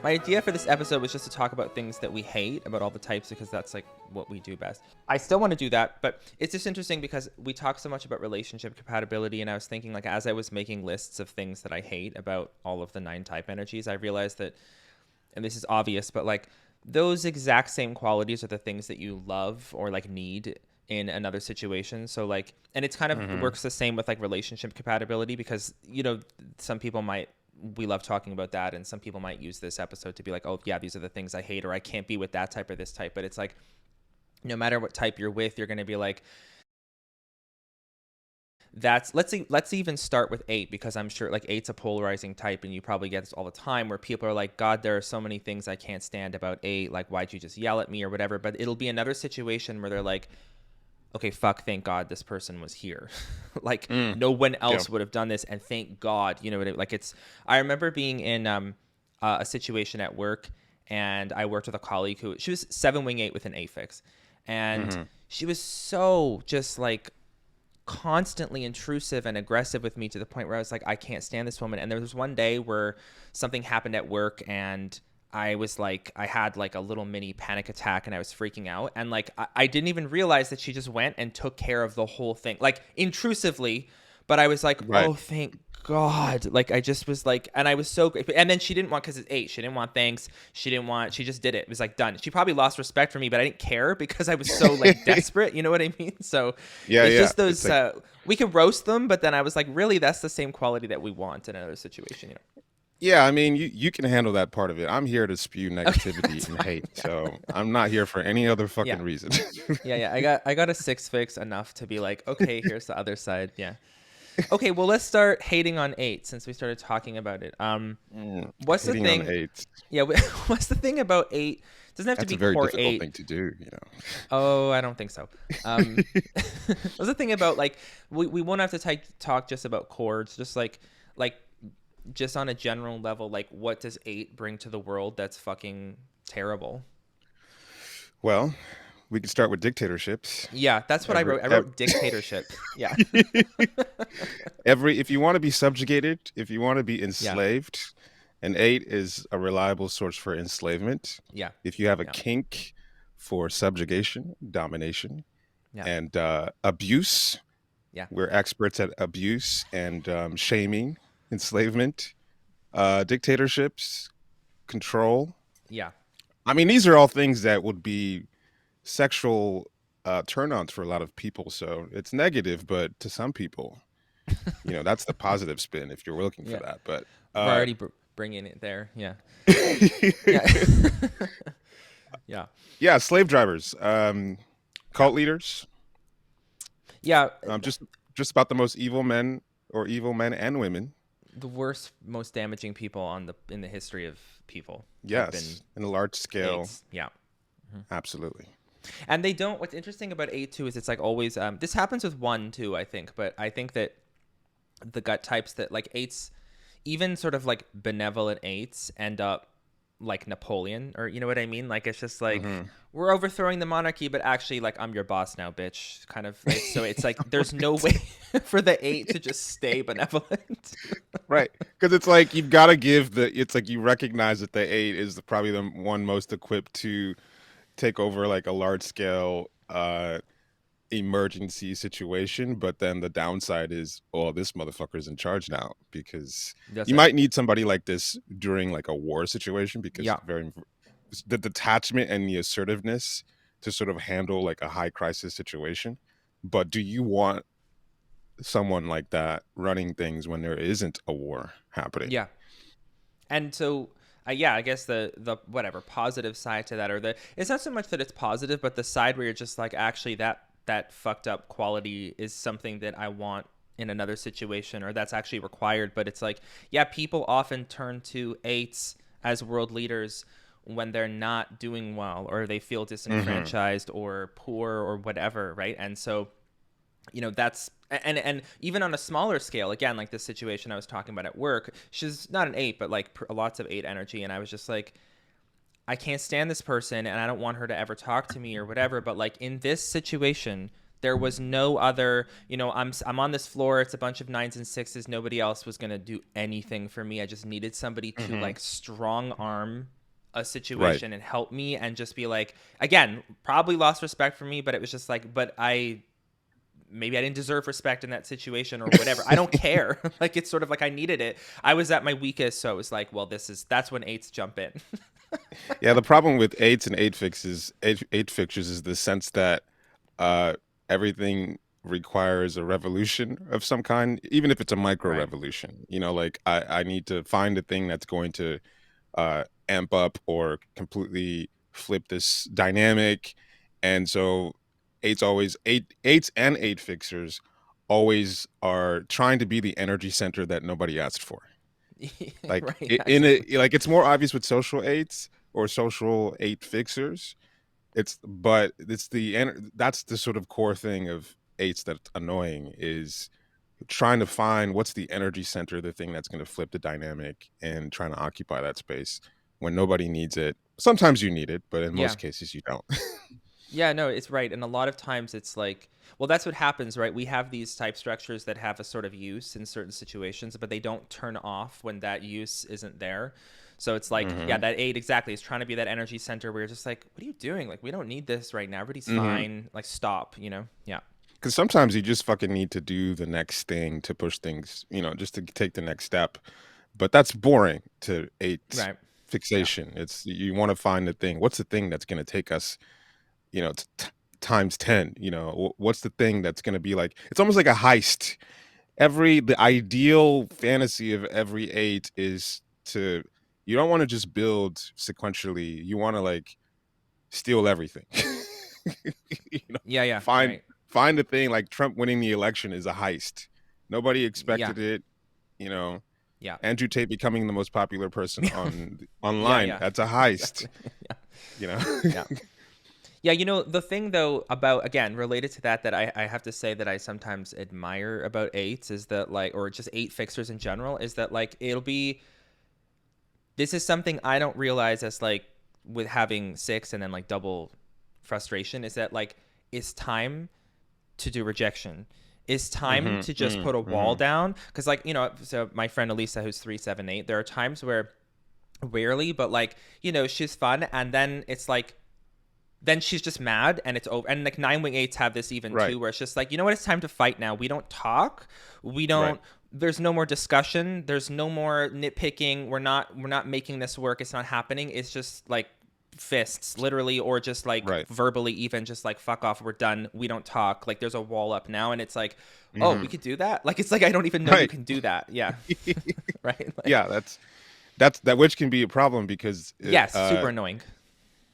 My idea for this episode was just to talk about things that we hate, about all the types, because that's like what we do best. I still want to do that, but it's just interesting because we talk so much about relationship compatibility, and I was thinking, like, as I was making lists of things that I hate about all of the 9 type energies, I realized that, and this is obvious, but like those exact same qualities are the things that you love or like need in another situation. So like, and it's kind of works the same with like relationship compatibility, because, you know, some people might, we love talking about that, and some people might use this episode to be like, oh yeah, these are the things I hate, or I can't be with that type or this type. But it's like, no matter what type you're with, you're going to be like, that's, let's even start with 8, because I'm sure like 8's a polarizing type, and you probably get this all the time where people are like, God, there are so many things I can't stand about 8, like why'd you just yell at me or whatever. But it'll be another situation where they're like, okay, fuck, thank God this person was here. Like no one else would have done this, and thank God, you know what like it's, I remember being in a situation at work, and I worked with a colleague who, she was 7 wing 8 with an affix, and she was so just like constantly intrusive and aggressive with me, to the point where I was like, I can't stand this woman. And there was one day where something happened at work, and I was like, I had like a little mini panic attack, and I was freaking out. And like, I didn't even realize that she just went and took care of the whole thing, like intrusively. But I was like, Right. oh, thank God. Like, I just was like, and I was so grateful. And then she didn't want, because it's 8, she didn't want thanks. She didn't want, she just did it. It was like done. She probably lost respect for me, but I didn't care because I was so like desperate. You know what I mean? So Yeah, it's yeah. just those, It's like, we can roast them, but then I was like, really, that's the same quality that we want in another situation, you know? yeah, I mean, you can handle that part of it. I'm here to spew Okay, negativity that's and fine. hate, so I'm not here for any other Yeah. fucking reason. Yeah. I got a 6 fix enough to be like, okay, here's the other side. Yeah. Okay, well, let's start hating on 8 since we started talking about it. What's the Hating on thing? 8. Yeah, what's the thing about 8? Doesn't have to That's be a very core difficult 8. thing to do, Oh, I don't think so. What's the thing about, like, we won't have to talk just about chords, just like just on a general level, like what does 8 bring to the world that's fucking terrible? Well, we can start with dictatorships. Yeah, that's what I Every, wrote. I ev- wrote dictatorship. Yeah. if you want to be subjugated, if you want to be Yeah. enslaved, an 8 is a reliable source for enslavement. Yeah. If you have a Yeah. kink for subjugation, domination, Yeah. and abuse, Yeah. we're experts at abuse and shaming, enslavement, dictatorships, control. Yeah. I mean, these are all things that would be sexual turn-ons for a lot of people. So it's negative, but to some people, that's the positive spin if you're looking for Yeah. that. But We're already bringing it there. Yeah. Yeah. Yeah. yeah, slave drivers, Yeah. cult leaders, Yeah. just about the most evil men or evil men and women. The worst, most damaging people in the history of people have been Yes, in a large scale. 8s. Yeah. Absolutely. And they don't, what's interesting about 8 too is it's like always, this happens with 1 too, I think, but I think that the gut types that like 8s, even sort of like benevolent 8s end up like Napoleon, or you know what I mean? Like, it's just like, we're overthrowing the monarchy, but actually like, I'm your boss now, bitch, kind of. Right? So it's like, there's no way for the 8 to just stay benevolent. Right, because it's like you've got to give it's like you recognize that the 8 is probably the one most equipped to take over like a large scale emergency situation, but then the downside is, oh, this motherfucker's in charge now, because That's you right. might need somebody like this during like a war situation, because Yeah. the detachment and the assertiveness to sort of handle like a high crisis situation. But do you want someone like that running things when there isn't a war happening? Yeah. And so, yeah, I guess the whatever positive side to that, or it's not so much that it's positive, but the side where you're just like, actually that fucked up quality is something that I want in another situation, or that's actually required. But it's like, yeah, people often turn to 8s as world leaders when they're not doing well, or they feel disenfranchised or poor or whatever, right? And so, that's, and even on a smaller scale, again, like this situation I was talking about at work, she's not an 8, but like lots of 8 energy, and I was just like, I can't stand this person, and I don't want her to ever talk to me or whatever, but like in this situation, There was no other, I'm on this floor. It's a bunch of nines and sixes. Nobody else was going to do anything for me. I just needed somebody to Hmm. like strong arm a Right. situation and help me and just be like, again, probably lost respect for me, but it was just like, but maybe I didn't deserve respect in that situation or whatever. I don't care. Like, it's sort of like I needed it. I was at my weakest. So it was like, well, that's when eights jump in. Yeah, the problem with eights and eight fixtures is the sense that uh, everything requires a revolution of some kind, even if it's a micro Right. revolution. Like I need to find a thing that's going to amp up or completely flip this dynamic. And so eights and eight fixers always are trying to be the energy center that nobody asked for. Like Right. in Actually. it, like it's more obvious with social eights or social eight fixers. That's the sort of core thing of eights that's annoying is trying to find what's the energy center, the thing that's going to flip the dynamic and trying to occupy that space when nobody needs it. Sometimes you need it, but in Yeah. most cases you don't. Yeah, no, it's right. And a lot of times it's like, well, that's what happens, right? We have these type structures that have a sort of use in certain situations, but they don't turn off when that use isn't there. So it's like, yeah, Hmm. that eight exactly is trying to be that energy center where you're just like, what are you doing? Like, we don't need this right now. Everybody's Hmm. fine. Like, stop, you know? Yeah. Because sometimes you just fucking need to do the next thing to push things, just to take the next step. But that's boring to eight Right. Yeah. fixation. It's you want to find the thing. What's the thing that's going to take us, times 10? What's the thing that's going to be like? It's almost like a heist. The ideal fantasy of every eight is to you don't want to just build sequentially. You want to like steal everything. Yeah. Yeah. Find Right. find the thing like Trump winning the election is a heist. Nobody Yeah. expected it, you know. Yeah. Andrew Tate becoming the most popular person Yeah. online. Yeah. That's a heist, Exactly. Yeah. you know. Yeah. Yeah, the thing though about again related to that I have to say that I sometimes admire about eights is that like or just eight fixers in general is that like it'll be this is something I don't realize as like with having six and then like double frustration is that like it's time to do rejection. It's time Mhm. to just Mhm. put a wall Mhm. down because like so my friend Elisa who's 378 there are times where rarely but like she's fun and then it's like then she's just mad and it's over. And like nine wing eights have this even Right. too, where it's just like, you know what? It's time to fight now. We don't talk. We Right. don't. There's no more discussion. There's no more nitpicking. We're not making this work. It's not happening. It's just like fists, literally, or just like Right. verbally, even just like fuck off. We're done. We don't talk. Like there's a wall up now, and it's like, oh, we Mhm. could do that. Like it's like I don't even know you Right. can do that. Yeah, right. Like Yeah, that's that which can be a problem yes, super annoying.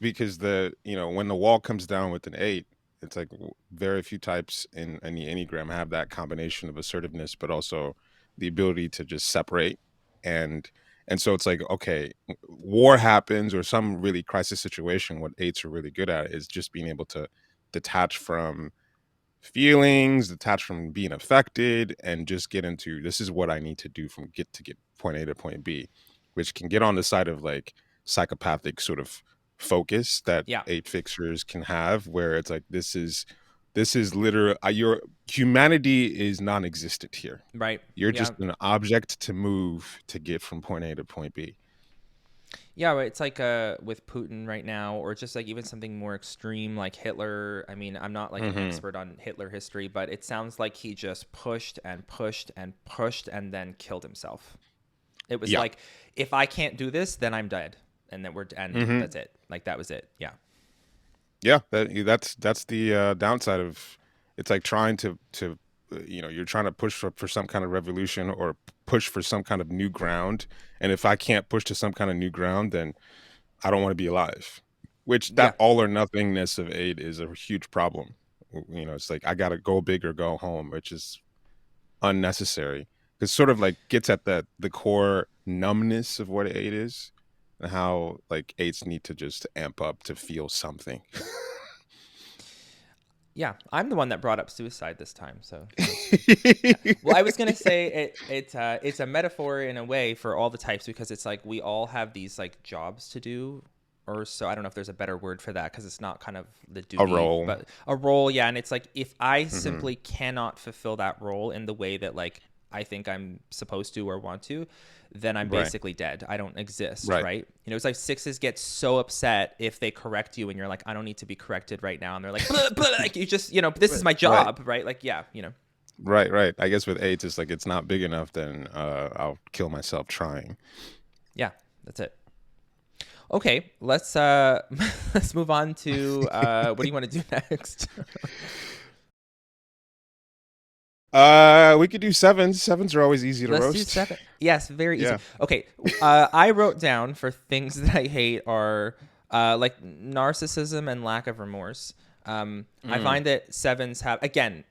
because when the wall comes down with an eight, it's like very few types in the Enneagram have that combination of assertiveness, but also the ability to just separate and and so it's like okay, war happens or some really crisis situation. What eights are really good at is just being able to detach from feelings, detach from being affected, and just get into this is what I need to do from get point A to point B, which can get on the side of like psychopathic sort of focus that Yeah, eight fixers can have, where it's like this is literal. Your humanity is non-existent here. right. You're just Yeah, an object to move to get from point A to point B. yeah, right. It's like with Putin right now, or just like even something more extreme like Hitler. I mean, I'm not like an Hmm. expert on Hitler history, but it sounds like he just pushed and pushed and pushed and then killed himself. It was Yeah. like, if I can't do this, then I'm dead, and then and Hmm. that's it. Like that was it. Yeah, Yeah, that's the downside of it's like trying you're trying to push for some kind of revolution or push for some kind of new ground, and if I can't push to some kind of new ground, then I don't want to be alive. Which yeah, that all or nothingness of aid is a huge problem. It's like I got to go big or go home, which is unnecessary. Because sort of like gets at the core numbness of what aid is and how like aids need to just amp up to feel something. yeah. I'm the one that brought up suicide this time, so that's good. Yeah. Well, I was gonna say it's a metaphor in a way for all the types because it's like we all have these like jobs to do or so. I don't know if there's a better word for that because it's not kind of the A duty, role. but a role. Yeah. And it's like, if I Hmm. simply cannot fulfill that role in the way that like I think I'm supposed to or want to, then I'm Right. basically dead. I don't exist, Right. right? You know, it's like sixes get so upset if they correct you and you're like, I don't need to be corrected right now. And they're like, blah, blah, like you just, you know, this is Right. my Right. job, right? Like, yeah, you know, Right. Right. I guess with eights, it's like it's not big enough. Then I'll kill myself trying. yeah, that's it. Okay, let's let's move on to what do you want to do next? We could do sevens. Sevens are always easy to Let's do roast. seven. Yes, very easy. Yeah. Okay, I wrote down for things that I hate are like narcissism and lack of remorse. I Mm. find that sevens have, again,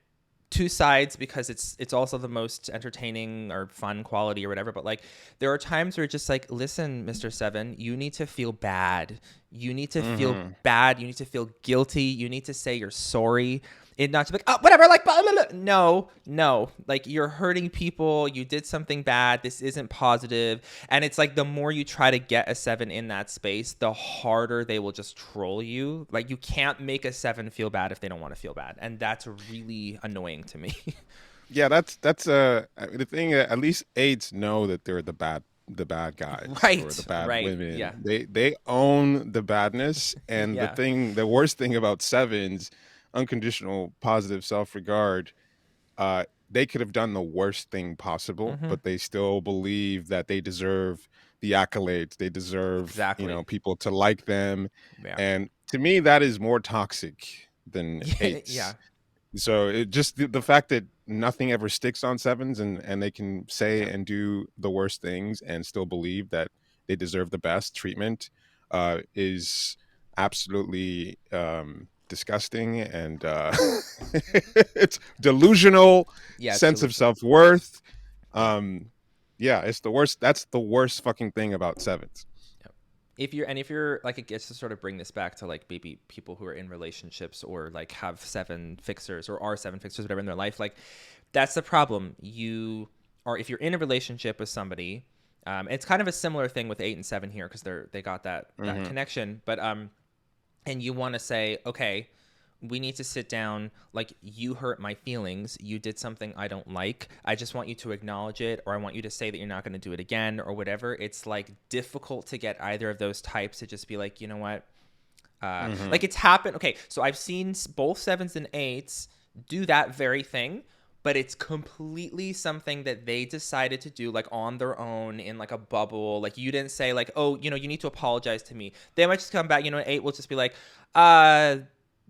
two sides because it's also the most entertaining or fun quality or whatever, but like there are times where it's just like, listen, Mr. Seven, you need to feel bad, you need to feel Hmm. bad, you need to feel guilty, you need to say you're sorry, it not to be like, oh, whatever, like blah, blah, blah. No, no, like you're hurting people, you did something bad, this isn't positive. And it's like the more you try to get a seven in that space, the harder they will just troll you. Like you can't make a seven feel bad if they don't want to feel bad, and that's really annoying to me. Yeah, that's the thing. At least eights know that they're the bad guys or the Right, bad right, yeah, women. They own the badness. And yeah, the worst thing about sevens, unconditional positive self regard. They could have done the worst thing possible, mm-hmm. but they still believe that they deserve the accolades. They deserve, Exactly, people to like them. yeah. And to me, that is more toxic than Yeah, eights. yeah, So it just the fact that nothing ever sticks on sevens, and they can say yeah, and do the worst things and still believe that they deserve the best treatment is absolutely disgusting. And it's delusional yeah, it's sense of delusional. self-worth. Yeah. um yeah, it's the worst. That's the worst fucking thing about sevens. Yeah. If you're like, it gets to sort of bring this back to like maybe people who are in relationships or like have seven fixers or are seven fixers, whatever, in their life, like that's the problem. You are, if you're in a relationship with somebody, it's kind of a similar thing with eight and seven here because they got that Hmm. connection, but and you want to say, okay, we need to sit down, like you hurt my feelings, you did something I don't like, I just want you to acknowledge it, or I want you to say that you're not going to do it again or whatever. It's like difficult to get either of those types to just be like, you know what, Hmm. like it's happened. Okay, so I've seen both sevens and eights do that very thing, but it's completely something that they decided to do like on their own in like a bubble. Like you didn't say like, oh, you know, you need to apologize to me. They might just come back, you know, eight will just be like, uh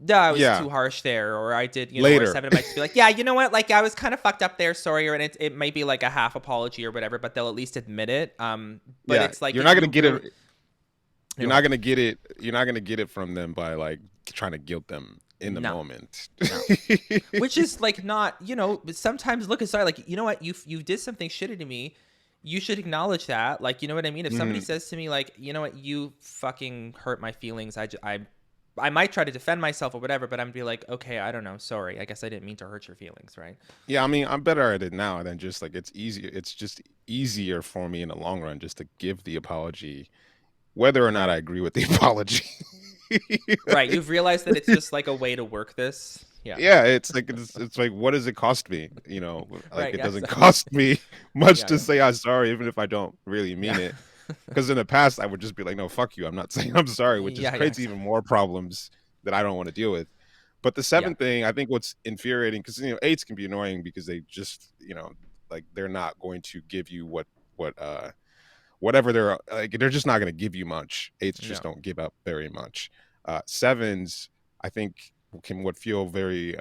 no, I was Yeah, too harsh there, or I did, you know, or later. seven might just be like, yeah, you know what, like I was kind of fucked up there, sorry, or and it might be like a half apology or whatever, but they'll at least admit it. But Yeah, it's like you're if not gonna you get really, it. go ahead. You're not gonna get it from them by like trying to guilt them in the No, moment. no. Which is like not, you know, but sometimes look aside, like, you know what, you did something shitty to me, you should acknowledge that, like, you know what I mean. If somebody Mhm. says to me like, you know what, you fucking hurt my feelings, I might try to defend myself or whatever, but I'm be like, okay, I don't know, sorry, I guess I didn't mean to hurt your feelings, right? Yeah, I mean, I'm better at it now than just like it's easier. It's just easier for me in the long run just to give the apology, whether or not Right, I agree with the apology. right, you've realized that it's just like a way to work this. Yeah. Yeah, it's like what does it cost me? Like Right, it yeah, doesn't exactly. cost me much Yeah, to yeah, say I'm sorry, even if I don't really yeah. mean it. Because in the past, I would just be like, no, fuck you. I'm not saying I'm sorry, which just Yeah, yeah, creates even more problems that I don't want to deal with. But the yeah, seventh thing, I think what's infuriating, because eights can be annoying because they just, like they're not going to give you whatever they're like. They're just not going to give you much. Eights just no, don't give up very much. Sevens, I think, can what feel very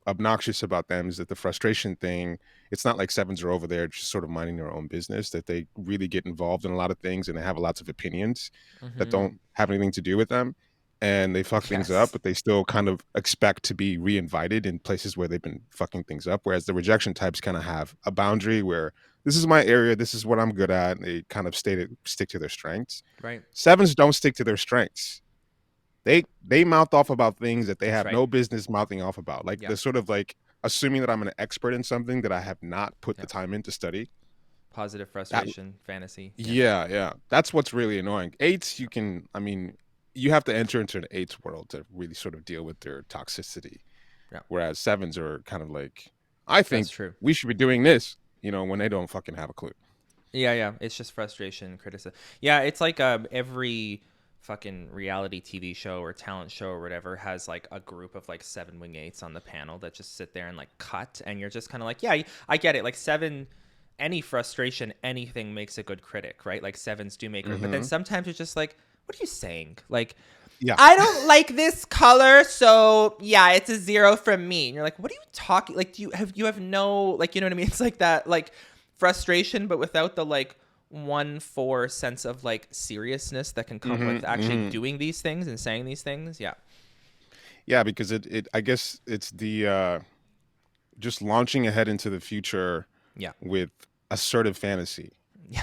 obnoxious about them is that the frustration thing, it's not like sevens are over there just sort of minding their own business, that they really get involved in a lot of things and they have lots of opinions that mm-hmm. don't have anything to do with them, and they fuck things up, Yes, but they still kind of expect to be reinvited in places where they've been fucking things up, whereas the rejection types kind of have a boundary where this is my area, this is what I'm good at, and they kind of stick to their strengths. right, Sevens don't stick to their strengths. They mouth off about things that they that's have right, no business mouthing off about. Like yeah, they're sort of like assuming that I'm an expert in something that I have not put yeah. the time in to study. Positive That frustration fantasy. Yeah. yeah. That's what's really annoying. Eights, you can, I mean, you have to enter into an eights world to really sort of deal with their toxicity. Yeah. Whereas sevens are kind of like, I That's think true. we should be doing this, when they don't fucking have a clue. Yeah, yeah. It's just frustration, criticism. Yeah, it's like every fucking reality TV show or talent show or whatever has like a group of like seven wing eights on the panel that just sit there and like cut, and you're just kind of like, yeah, I get it. Like seven, any frustration, anything makes a good critic, right? Like sevens do make, but then Hmm. sometimes it's just like, what are you saying? Like, Yeah. I don't like this color, so yeah, it's a 0 from me. And you're like, what are you talking? Like, you have no, like, you know what I mean? It's like that like frustration, but without the like 1-4 sense of like seriousness that can come Hmm. with actually Hmm. doing these things and saying these things. Yeah, Yeah, because I guess it's the just launching ahead into the future yeah, with assertive fantasy. yeah,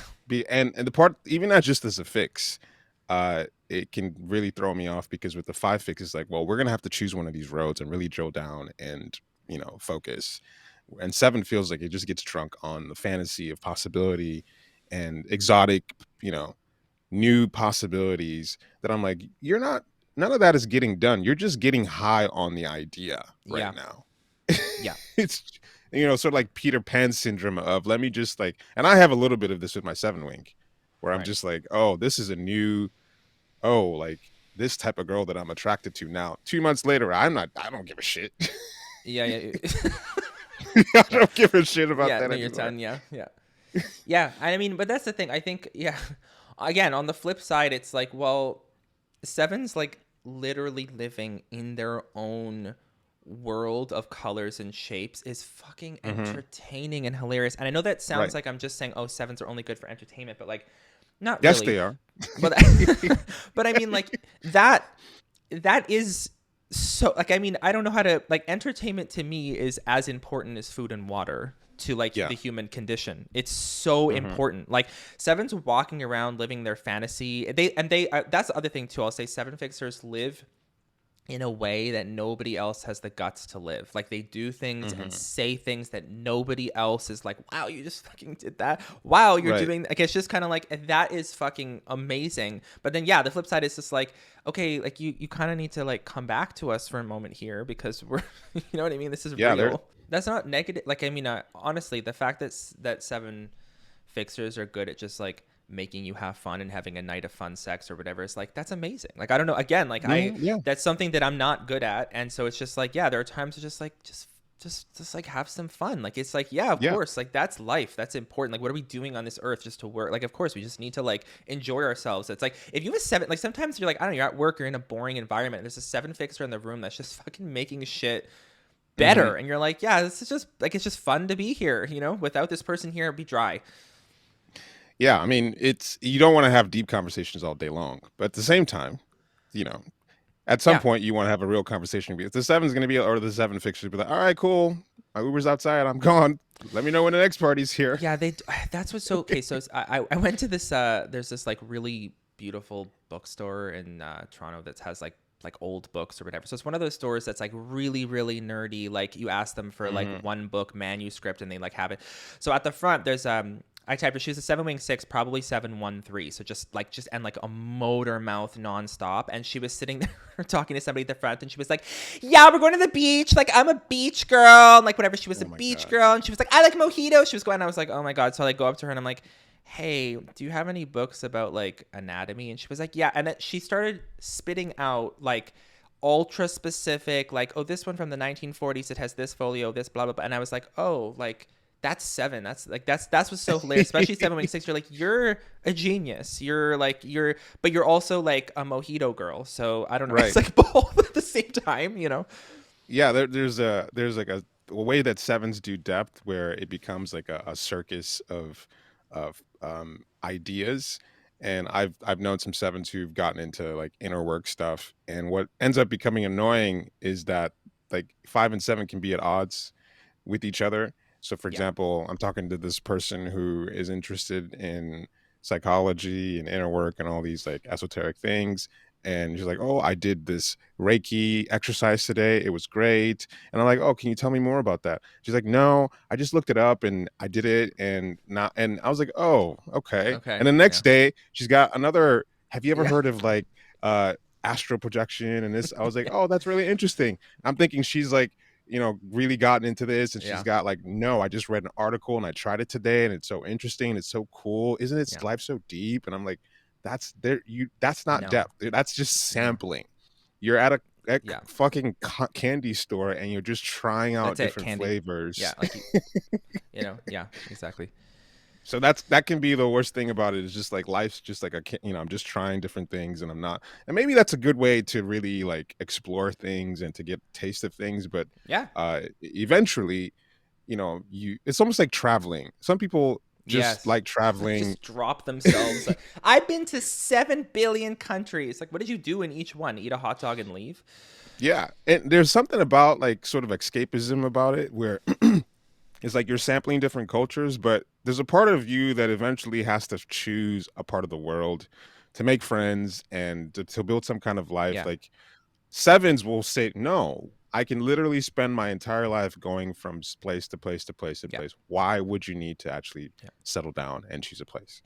And the part, even not just as a fix, it can really throw me off because with the five fix, it's like, well, we're gonna have to choose one of these roads and really drill down and focus. And seven feels like it just gets drunk on the fantasy of possibility and exotic, you know, new possibilities that I'm like, you're not. None of that is getting done. You're just getting high on the idea right yeah, now. yeah, It's sort of like Peter Pan syndrome of let me just like, and I have a little bit of this with my seven wing, where I'm right. just like, oh, this is a new, oh, like this type of girl that I'm attracted to now. 2 months later, I don't give a shit. Yeah, yeah, I yeah, don't give a shit about yeah. that No, you're anymore. done. Yeah, yeah. Yeah, I mean, but that's the thing. I think, yeah. Again, on the flip side, it's like, well, Seven's like literally living in their own world of colors and shapes is fucking Hmm. entertaining and hilarious. And I know that Right. sounds like I'm just saying, oh, sevens are only good for entertainment, but like, not Yes, really. they are. But but I mean, like that is so like I mean I don't know how to like entertainment to me is as important as food and water to like Yeah. the human condition. It's so Hmm. important. Like sevens walking around living their fantasy. They that's the other thing too. I'll say seven fixers live in a way that nobody else has the guts to live. Like they do things and Hmm. say things that nobody else is like, wow, you just fucking did that. Wow, you're Right. doing like it's just kind of like that is fucking amazing. But then yeah, the flip side is just like, okay, like you kind of need to like come back to us for a moment here because we're you know what I mean? This is Yeah. They're real. That's not negative. Like I mean, honestly, the fact that seven fixers are good at just like making you have fun and having a night of fun sex or whatever, it's like that's amazing. Like I don't know, again, like I Mhm, yeah. that's something that I'm not good at, and so it's just like yeah, there are times to just like just like have some fun. Like it's like yeah, of Yeah. course, like that's life, that's important. Like what are we doing on this earth just to work? Like of course we just need to like enjoy ourselves. It's like if you have a seven, like sometimes you're like I don't know, you're at work, you're in a boring environment, there's a seven fixer in the room that's just fucking making shit Hmm. better, and you're like yeah, this is just like it's just fun to be here, you know, without this person here it'd be dry. Yeah. I mean, it's you don't want to have deep conversations all day long, but at the same time, you know, at some Yeah. point you want to have a real conversation. If the seven's going to be, or the seven fixers be like, all right, cool. My Uber's outside. I'm gone. Let me know when the next party's here. Yeah, they. That's what's so okay. So I went to this. There's this like really beautiful bookstore in Toronto that has like old books or whatever. So it's one of those stores that's like really nerdy. Like you ask them for like Hmm. one book manuscript and they like have it. So at the front there's I typed her. She was a 7 wing 6, probably 7 1 3. So just and like a motor mouth nonstop. And she was sitting there talking to somebody at the front, and she was like, "Yeah, we're going to the beach. Like I'm a beach girl, and like whatever." She was a Oh my beach god. girl, and she was like, "I like mojitos." She was going. I was like, "Oh my god!" So I like go up to her and I'm like, "Hey, do you have any books about like anatomy?" And she was like, "Yeah." And then she started spitting out like ultra specific, like, "Oh, this one from the 1940s. It has this folio, this blah blah blah." And I was like, "Oh, like." That's seven. That's like that's what's so hilarious. Especially 7 wing 6. You're like you're a genius. You're like but you're also like a mojito girl. So I don't know. It's Right. like both at the same time. You know? Yeah. There's like a way that sevens do depth where it becomes like a circus of ideas. And I've known some sevens who've gotten into like inner work stuff. And what ends up becoming annoying is that like five and seven can be at odds with each other. So, for Yeah. example, I'm talking to this person who is interested in psychology and inner work and all these like esoteric things. and she's like, "Oh, I did this Reiki exercise today. It was great." And I'm like, "Oh, can you tell me more about that?" She's like, "No, I just looked it up and I did it, and not." And I was like, "Oh, okay." And Okay. the Yeah. next day, she's got another. Have you ever Yeah. heard of like astral projection and this? I was like, "Oh, that's really interesting." I'm thinking she's like, really gotten into this, and she's Yeah. got like, "No, I just read an article and I tried it today, and it's so interesting. It's so cool. Isn't it Yeah. life so deep?" And I'm like, that's not No. depth. That's just No. sampling. You're at a Yeah. fucking candy store and you're just trying out That's it. different Candy. Yeah. flavors. Like Yeah. Exactly. So that can be the worst thing about it, is just like life's just like I'm just trying different things, and I'm not. And maybe that's a good way to really like explore things and to get a taste of things, but Yeah. eventually, you it's almost like traveling. Some people just Yes. like traveling. Just drop themselves. I've been to 7 billion countries. Like, what did you do in each one? Eat a hot dog and leave? Yeah, and there's something about like sort of escapism about it, where it's like you're sampling different cultures, but there's a part of you that eventually has to choose a part of the world to make friends and to build some kind of life. Yeah. Like sevens will say, no, I can literally spend my entire life going from place to place to place to Yeah. place. Why would you need to actually Yeah. settle down and choose a place?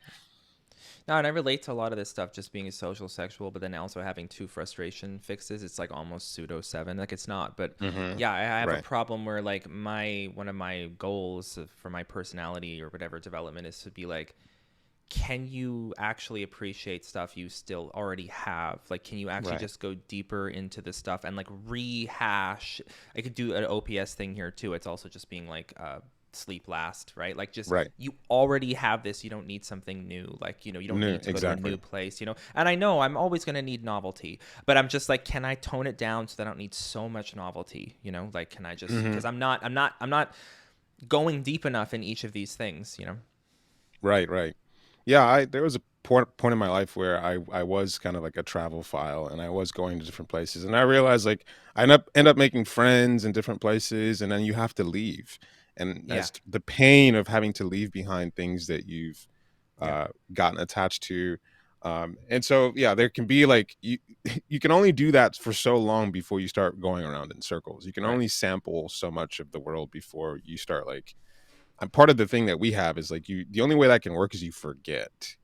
No, and I relate to a lot of this stuff just being a social sexual, but then also having two frustration fixes. It's like almost pseudo seven. Like it's not, but Hmm. yeah, I have a Right. problem where like one of my goals for my personality or whatever development is to be like, can you actually appreciate stuff you still already have? Like, can you actually Right. just go deeper into the stuff and like rehash? I could do an OPS thing here too. It's also just being like, sleep last, right? Like, just Right. you already have this. You don't need something new. Like, you don't No, need to go to a exactly. new place, And I know I'm always going to need novelty, but I'm just like, can I tone it down so that I don't need so much novelty? Like, can I just, Hmm. because I'm not going deep enough in each of these things. Right. Right. Yeah. There was a point in my life where I was kind of like a travel file, and I was going to different places, and I realized like I end up making friends in different places, and then you have to leave, and Yeah. that's the pain of having to leave behind things that you've Yeah. gotten attached to. And so yeah, there can be like you can only do that for so long before you start going around in circles. You can Right. only sample so much of the world before you start like, and part of the thing that we have is like, the only way that can work is you forget.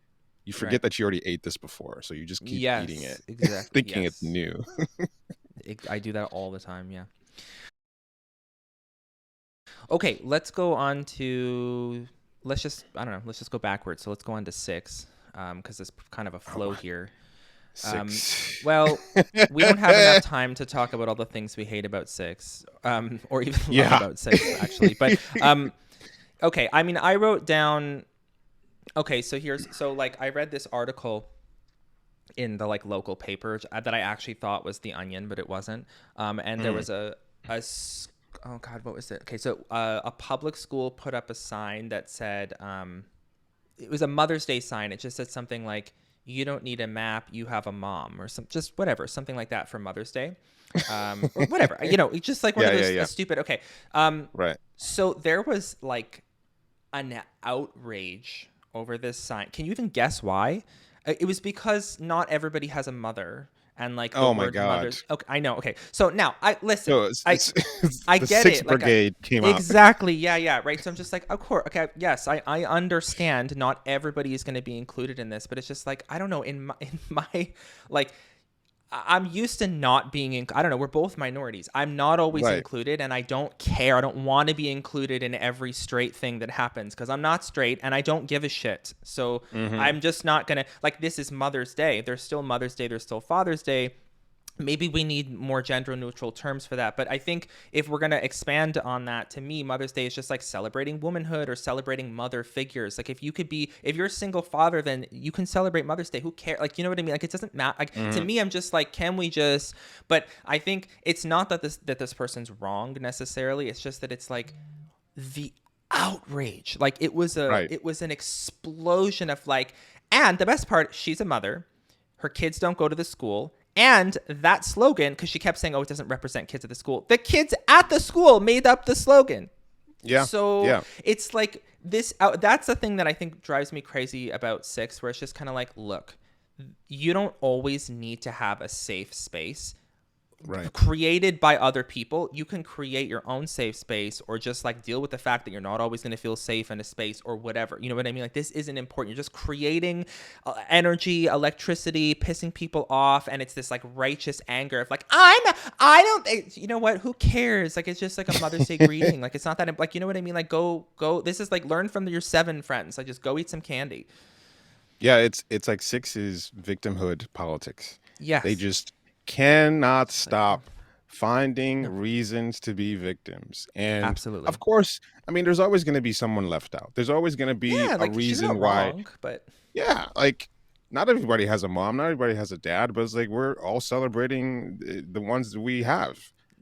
You Right. forget that you already ate this before, so you just keep eating Yes, it, exactly. thinking it's Yes. new. I do that all the time. Yeah. Okay, let's go on to I don't know, let's just go backwards. So let's go on to six, because there's kind of a flow Oh, here. Um, 6. well, we don't have enough time to talk about all the things we hate about six, or even love Yeah. about six, actually. But okay, I mean, I wrote down. Okay, so like I read this article in the like local paper that I actually thought was the Onion, but it wasn't. And there Mm, was oh God, what was it? Okay, so a public school put up a sign that said, it was a Mother's Day sign. It just said something like, "You don't need a map, you have a mom," or just whatever, something like that for Mother's Day, or whatever. It's just like one yeah, of yeah, those yeah. stupid. Okay, um, Right. so there was like an outrage over this sign. Can you even guess why? It was because not everybody has a mother, and like the Oh my word god. mother. Okay, I know. Okay, so now I listen. So I I the get Sixth it. Like Brigade came out. exactly. Yeah, yeah. Right. So I'm just like, of course. Okay. Yes, I understand. Not everybody is going to be included in this, but it's just like I don't know. In my like I'm used to not being in. I don't know. We're both minorities. I'm not always Right. included, and I don't care. I don't want to be included in every straight thing that happens because I'm not straight and I don't give a shit. So Hmm. I'm just not gonna like. This is Mother's Day. There's still Mother's Day. There's still Father's Day. Maybe we need more gender neutral terms for that. But I think if we're going to expand on that, to me, Mother's Day is just like celebrating womanhood or celebrating mother figures. Like if you're a single father, then you can celebrate Mother's Day. Who cares? Like, you know what I mean? Like it doesn't matter. Like to Hmm. me, I'm just like, can we just, but I think it's not that this person's wrong necessarily. It's just that it's like the outrage. Like Right. it was an explosion of like, and the best part, she's a mother, her kids don't go to the school, and that slogan, because she kept saying, oh, it doesn't represent kids at the school, the kids at the school made up the slogan. Yeah. So Yeah. it's like this that's the thing that I think drives me crazy about six, where it's just kind of like, look, You don't always need to have a safe space Right. created by other people. You can create your own safe space, or just like deal with the fact that you're not always going to feel safe in a space or whatever. You know what I mean? Like, this isn't important. You're just creating energy, electricity, pissing people off, and it's this like righteous anger of like, I don't, you know what? Who cares? Like, it's just like a Mother's Day greeting. Like, it's not that, like, you know what I mean? Like, go. This is like, learn from your 7 friends. Like, just go eat some candy. Yeah, it's like six is victimhood politics. They Yes. just cannot It's like, stop finding no, reasons to be victims. And absolutely. of course, I mean, there's always going to be someone left out. There's always going to be Yeah, a like she's reason not why. wrong, but Yeah, like not everybody has a mom, not everybody has a dad, but it's like we're all celebrating the ones that we have.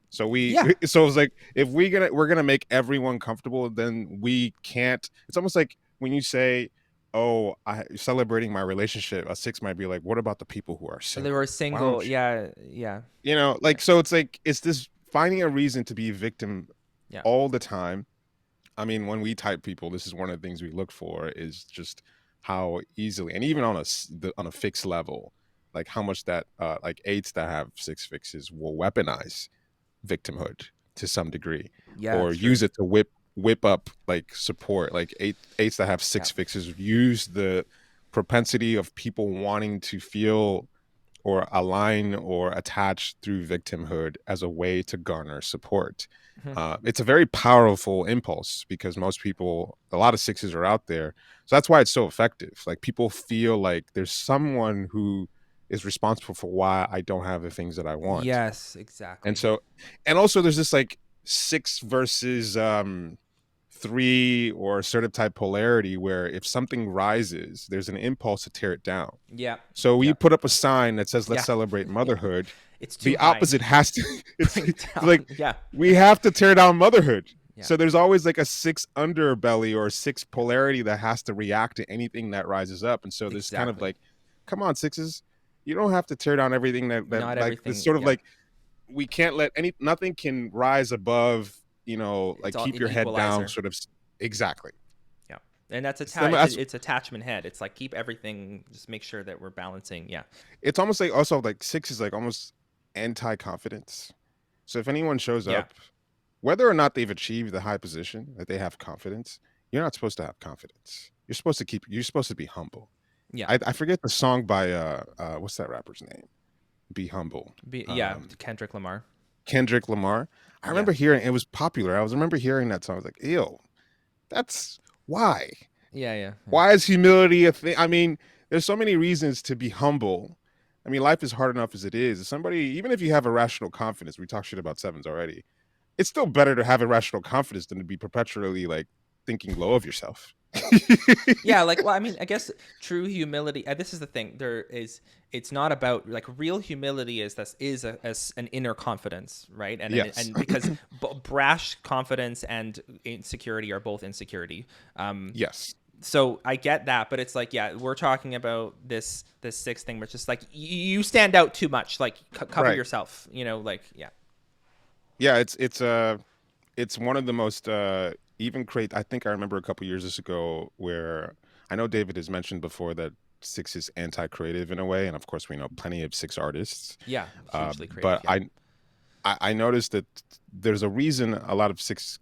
So we yeah, so it's like if we're gonna make everyone comfortable, then we can't. It's almost like when you say, "Oh, I celebrating my relationship," a six might be like, "What about the people who are they were single? Why don't single. you?" Yeah, yeah, yeah, Like so. It's like it's this finding a reason to be a victim yeah. all the time. I mean, when we type people, this is one of the things we look for is just how easily, and even on on a fixed level, like how much that like eights that have six fixes will weaponize victimhood to some degree, Yeah, or it's true. use it to whip up like support. Like eights that have Yeah. six fixes use the propensity of people wanting to feel or align or attach through victimhood as a way to garner support. Mhm. It's a very powerful impulse because most people, a lot of sixes are out there. So that's why it's so effective. Like people feel like there's someone who is responsible for why I don't have the things that I want. Yes, And exactly. so, and also there's this like six versus three or assertive type polarity where if something rises, there's an impulse to tear it down. Yeah, So we yeah, put up a sign that says "Let's yeah, celebrate yeah. motherhood." It's too The high. opposite has to. It's Bring it like down. Yeah, we have to tear down motherhood. yeah, So there's always like a six underbelly or a six yeah. polarity that has to react to anything that rises up. And so there's kind of Exactly. like, come on, sixes, you don't have to tear down everything that Not like it's everything. sort of Yeah, like we can't let nothing can rise above it's like all keep an your head down equalizer. sort of exactly. Yeah, and that's That's it's attachment head. It's like keep everything. Just make sure that we're balancing. Yeah, it's almost like also like six is like almost anti-confidence. So if anyone shows yeah, up, whether or not they've achieved the high position, that they have confidence, you're not supposed to have confidence. You're supposed to be humble. yeah. I forget the song by what's that rapper's name? Be humble. Yeah. Kendrick Lamar. Kendrick Lamar. I Yeah, remember hearing it was popular. Remember hearing that song. I was like, ew, that's why. yeah, yeah, yeah. Why is humility a thing? I mean, there's so many reasons to be humble. I mean, life is hard enough as it is. Somebody, even if you have irrational confidence, we talk shit about sevens already. It's still better to have irrational confidence than to be perpetually like thinking low of yourself. Yeah, like, well, I mean, I guess true humility, this is the thing. It's not about like real humility is this is an inner confidence, right? Yes. And because brash confidence and insecurity are both insecurity. Yes. So I get that, but it's like, yeah, we're talking about this sixth thing, which is like you stand out too much, like cover Right. yourself, like, yeah, Yeah, it's one of the most even create I think I remember a couple years ago where I know David has mentioned before that six is anti-creative in a way, and of course we know plenty of six artists. yeah, hugely creative, But yeah, I noticed that there's a reason a lot of six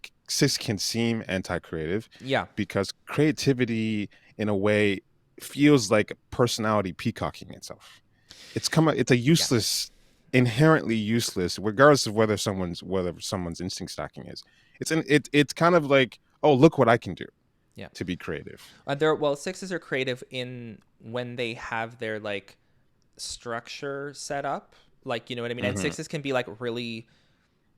can seem anti-creative yeah, because creativity in a way feels like personality peacocking itself. It's a yeah, useless, inherently useless, regardless of whether someone's instinct stacking is. It's kind of like, oh, look what I can do yeah. to be creative. Well, sixes are creative in when they have their like structure set up, like, you know what I mean. And Hmm. sixes can be like really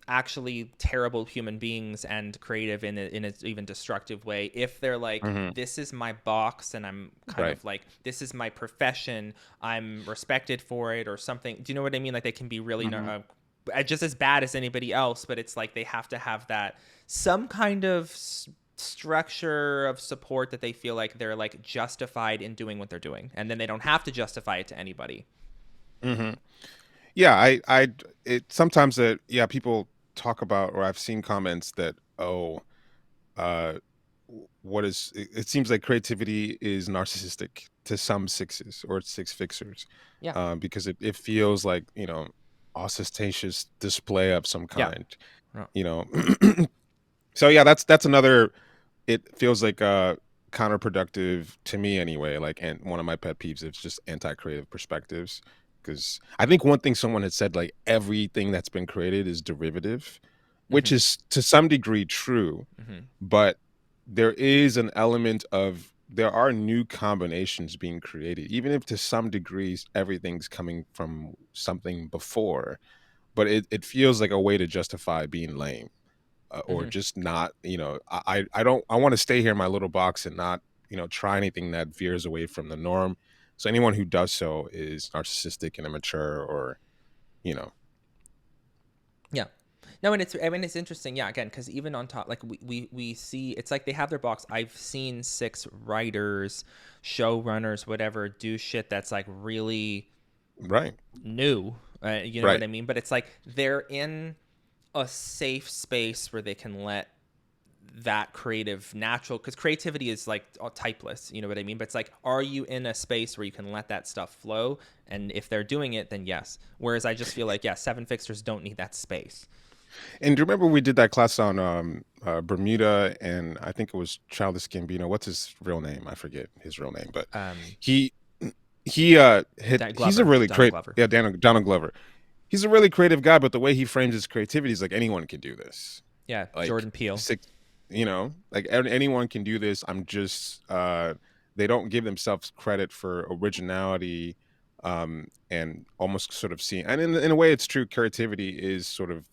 actually terrible human beings and creative in a even destructive way if they're like, Hmm. this is my box and I'm kind Right. of like, this is my profession, I'm respected for it or something. Do you know what I mean? Like they can be really Hmm. just as bad as anybody else, but it's like they have to have that some kind of structure of support that they feel like they're like justified in doing what they're doing, and then they don't have to justify it to anybody. Hmm. Yeah, it sometimes that yeah people talk about or I've seen comments that uh what is it seems like creativity is narcissistic to some sixes or six fixers, Yeah. because it feels like, ostentatious display of some Yeah. kind, No. you know. So yeah, that's another. It feels like counterproductive to me anyway. Like, and one of my pet peeves is just anti-creative perspectives. Because I think one thing someone had said, like everything that's been created is derivative, which Mm-hmm. is to some degree true, Mm-hmm. but there is an element of there are new combinations being created, even if to some degrees everything's coming from something before. But it feels like a way to justify being lame, or Mm-hmm. just not, I don't, I want to stay here in my little box and not, try anything that veers away from the norm. So anyone who does so is narcissistic and immature, or you know Yeah. No, and it's, I mean, it's interesting. Yeah. Again, because even on top, like we see, it's like they have their box. I've seen six writers, showrunners, whatever, do shit that's like really right, new. You know what right. I mean? But it's like they're in a safe space where they can let that creative natural, because creativity is like typeless, you know what I mean? But it's like, are you in a space where you can let that stuff flow? And if they're doing it, then yes. Whereas I just feel like, yeah, seven fixers don't need that space. And do you remember we did that class on Bermuda, and I think it was Childish Gambino. What's his real name? I forget his real name, but um he he's a really Donald great, Glover. yeah, Donald Glover. He's a really creative guy, but the way he frames his creativity is like anyone can do this. Yeah, Like Jordan Peele. six, like anyone can do this. I'm just they don't give themselves credit for originality, and almost sort of seeing, and in a way it's true, creativity is sort of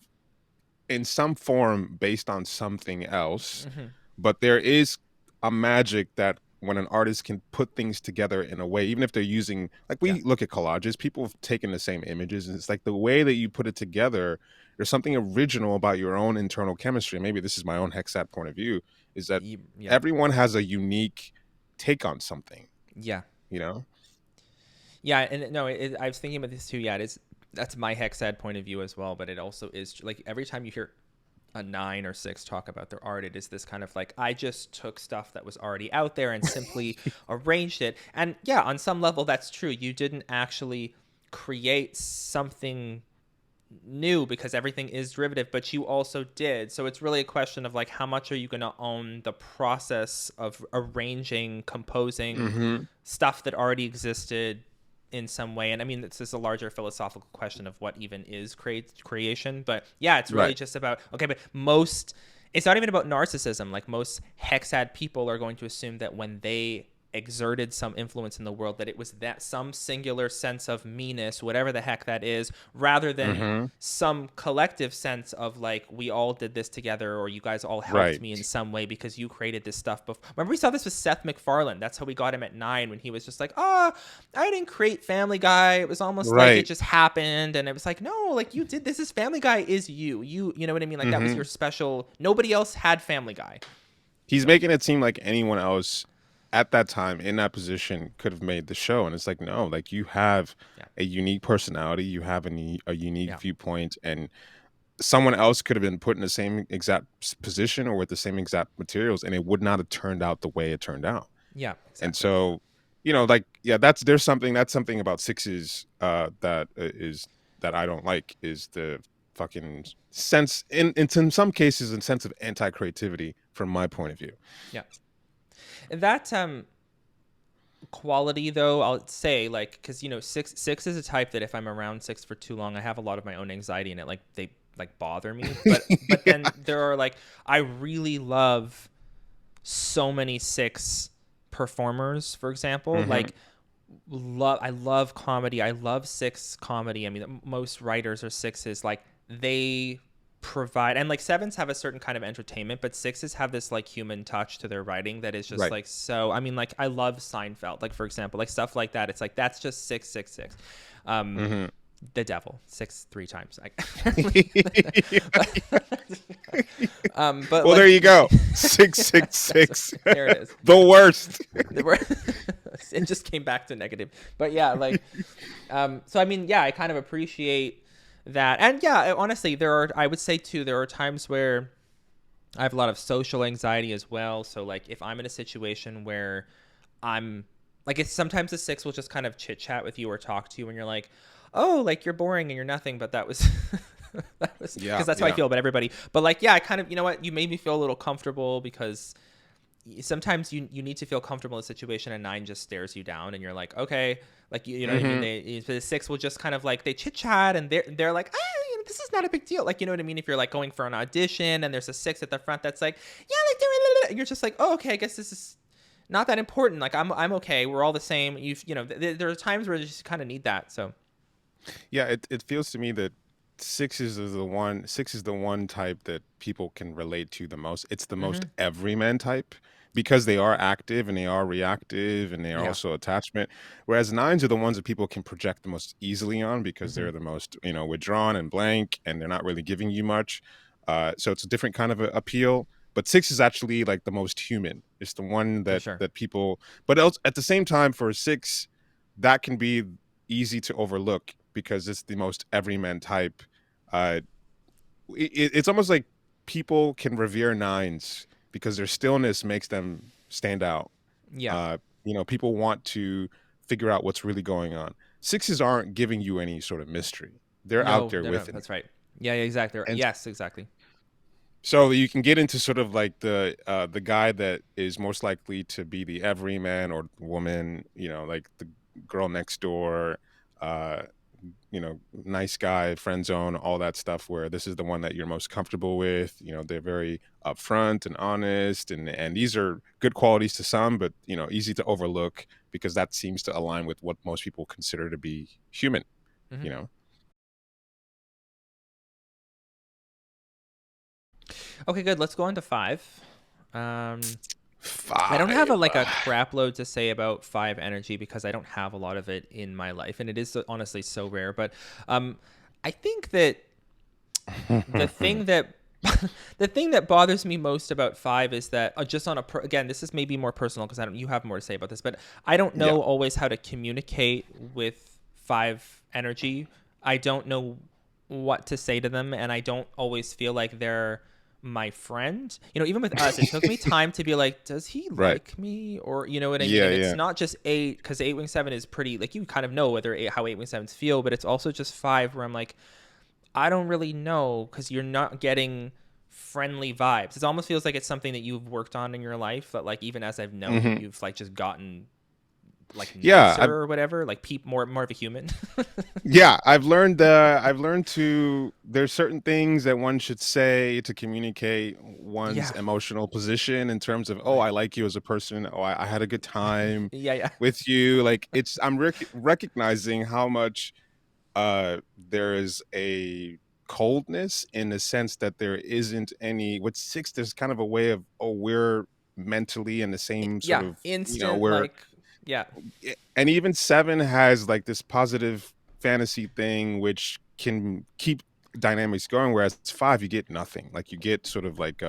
in some form based on something else, Mm-hmm. but there is a magic that when an artist can put things together in a way, even if they're using, like, Yeah. we look at collages, people have taken the same images, and it's like the way that you put it together, there's something original about your own internal chemistry. Maybe this is my own hexat point of view, is that Yeah. everyone has a unique take on something, Yeah. you know Yeah. And no, I was thinking about this too. Yeah, it is. That's my hexad point of view as well. But it also is like every time you hear a nine or six talk about their art, it is this kind of like, I just took stuff that was already out there and simply arranged it. And yeah, on some level that's true. You didn't actually create something new because everything is derivative, but you also did. So it's really a question of like, how much are you going to own the process of arranging, composing hmm stuff that already existed in some way? And I mean, this is a larger philosophical question of what even is creation. But yeah, it's really right. just about, okay, but it's not even about narcissism. Like most hexad people are going to assume that when they exerted some influence in the world, that it was that some singular sense of meanness, whatever the heck that is, rather than hmm some collective sense of like, we all did this together, or you guys all helped right. me in some way because you created this stuff before. Remember, we saw this with Seth MacFarlane. That's how we got him at 9, when he was just like, oh, I didn't create Family Guy. It was almost like it Right. just happened. And it was like, no, like you did this. Is Family Guy is you know what I mean? Like that was hmm your special, nobody else had Family Guy. He's making it seem like anyone else at that time in that position could have made the show, and it's like, no, like you have Yeah. a unique personality, you have a unique Yeah. viewpoint, and someone else could have been put in the same exact position or with the same exact materials, and it would not have turned out the way it turned out. Yeah, And exactly. so, like, yeah, that's something about sixes that is that I don't like, is the fucking sense in some cases, a sense of anti-creativity from my point of view. Yeah. That quality though, I'll say, like, because six is a type that if I'm around six for too long, I have a lot of my own anxiety, and it like they like bother me. But then there are like, I really love so many six performers, for example. hmm Like, I love comedy. I love six comedy. I mean, most writers are sixes. Like, they provide, and like sevens have a certain kind of entertainment, but sixes have this like human touch to their writing that is just Right. like, so I mean, like, I love Seinfeld, like, for example, like stuff like that. It's like, that's just six six six. um hmm the devil six three times. But Well, there like, you go. 666. there it is. The worst. It just came back to negative. But yeah, like, so I mean, yeah, I kind of appreciate that. And yeah, honestly, I would say too, there are times where I have a lot of social anxiety as well. So like, if I'm in a situation where I'm Like it's sometimes the six will just kind of chit chat with you or talk to you and you're like, oh, like you're boring and you're nothing, but that was that was Yeah, because that's how I yeah. feel about everybody. But like, yeah, I kind of, you know what, you made me feel a little comfortable because sometimes you need to feel comfortable in a situation and nine just stares you down and you're like, okay, like you know what I mean? Hmm. The six will just kind of like they chit chat and they're like, you know, this is not a big deal. Like, you know what I mean? If you're like going for an audition and there's a six at the front that's like, yeah, like doing it, and you're just like, oh, okay, I guess this is not that important. Like I'm okay. We're all the same. You know, there are times where you just kind of need that. So Yeah, it feels to me that six is the one type that people can relate to the most. It's the most hmm everyman type because they are active and they are reactive and they are yeah. also attachment. Whereas nines are the ones that people can project the most easily on because hmm they're the most, withdrawn and blank and they're not really giving you much. So it's a different kind of a appeal. But six is actually like the most human. It's the one For that sure. that people, but else at the same time for a six, that can be easy to overlook because it's the most everyman type. It's almost like people can revere nines because their stillness makes them stand out. Yeah. uh People want to figure out what's really going on. Sixes aren't giving you any sort of mystery. They're out No, there no, no. with it. That's right. Yeah, yeah, exactly. And Yes, exactly. so you can get into sort of like the guy that is most likely to be the everyman or woman, like the girl next door, uh nice guy, friend zone, all that stuff, where this is the one that you're most comfortable with. They're very upfront and honest, and these are good qualities to some, but easy to overlook because that seems to align with what most people consider to be human, hmm you know. Okay, good. Let's go on to five. Um, I don't have a Five. like a crap load to say about five energy because I don't have a lot of it in my life, and it is honestly so rare. But um, I think that the thing that the thing that bothers me most about five is that just on again, this is maybe more personal because I don't you have more to say about this, but I don't Yeah. know always how to communicate with five energy. I don't know what to say to them, and I don't always feel like they're my friend. You know, even with us, it took me time to be like, does he Right. like me, or you know what I mean? Yeah, And it's yeah. not just eight because eight wing seven is pretty like you kind of know whether how eight wing sevens feel, but it's also just five where I'm like I don't really know because you're not getting friendly vibes. It almost feels like it's something that you've worked on in your life, but like even as I've known you, Hmm. you've like just gotten like Yeah, nicer or whatever, like more of a human. yeah, I've learned to there's certain things that one should say to communicate one's Yeah, emotional position in terms of, oh, right. I like you as a person. Oh, I had a good time Yeah, yeah, with you. Like I'm recognizing how much there is a coldness in the sense that there isn't any with six. There's kind of a way of, oh, we're mentally in the same sort yeah. of, Instant, where like, yeah, and even seven has like this positive fantasy thing which can keep dynamics going, whereas five you get nothing. Like you get sort of like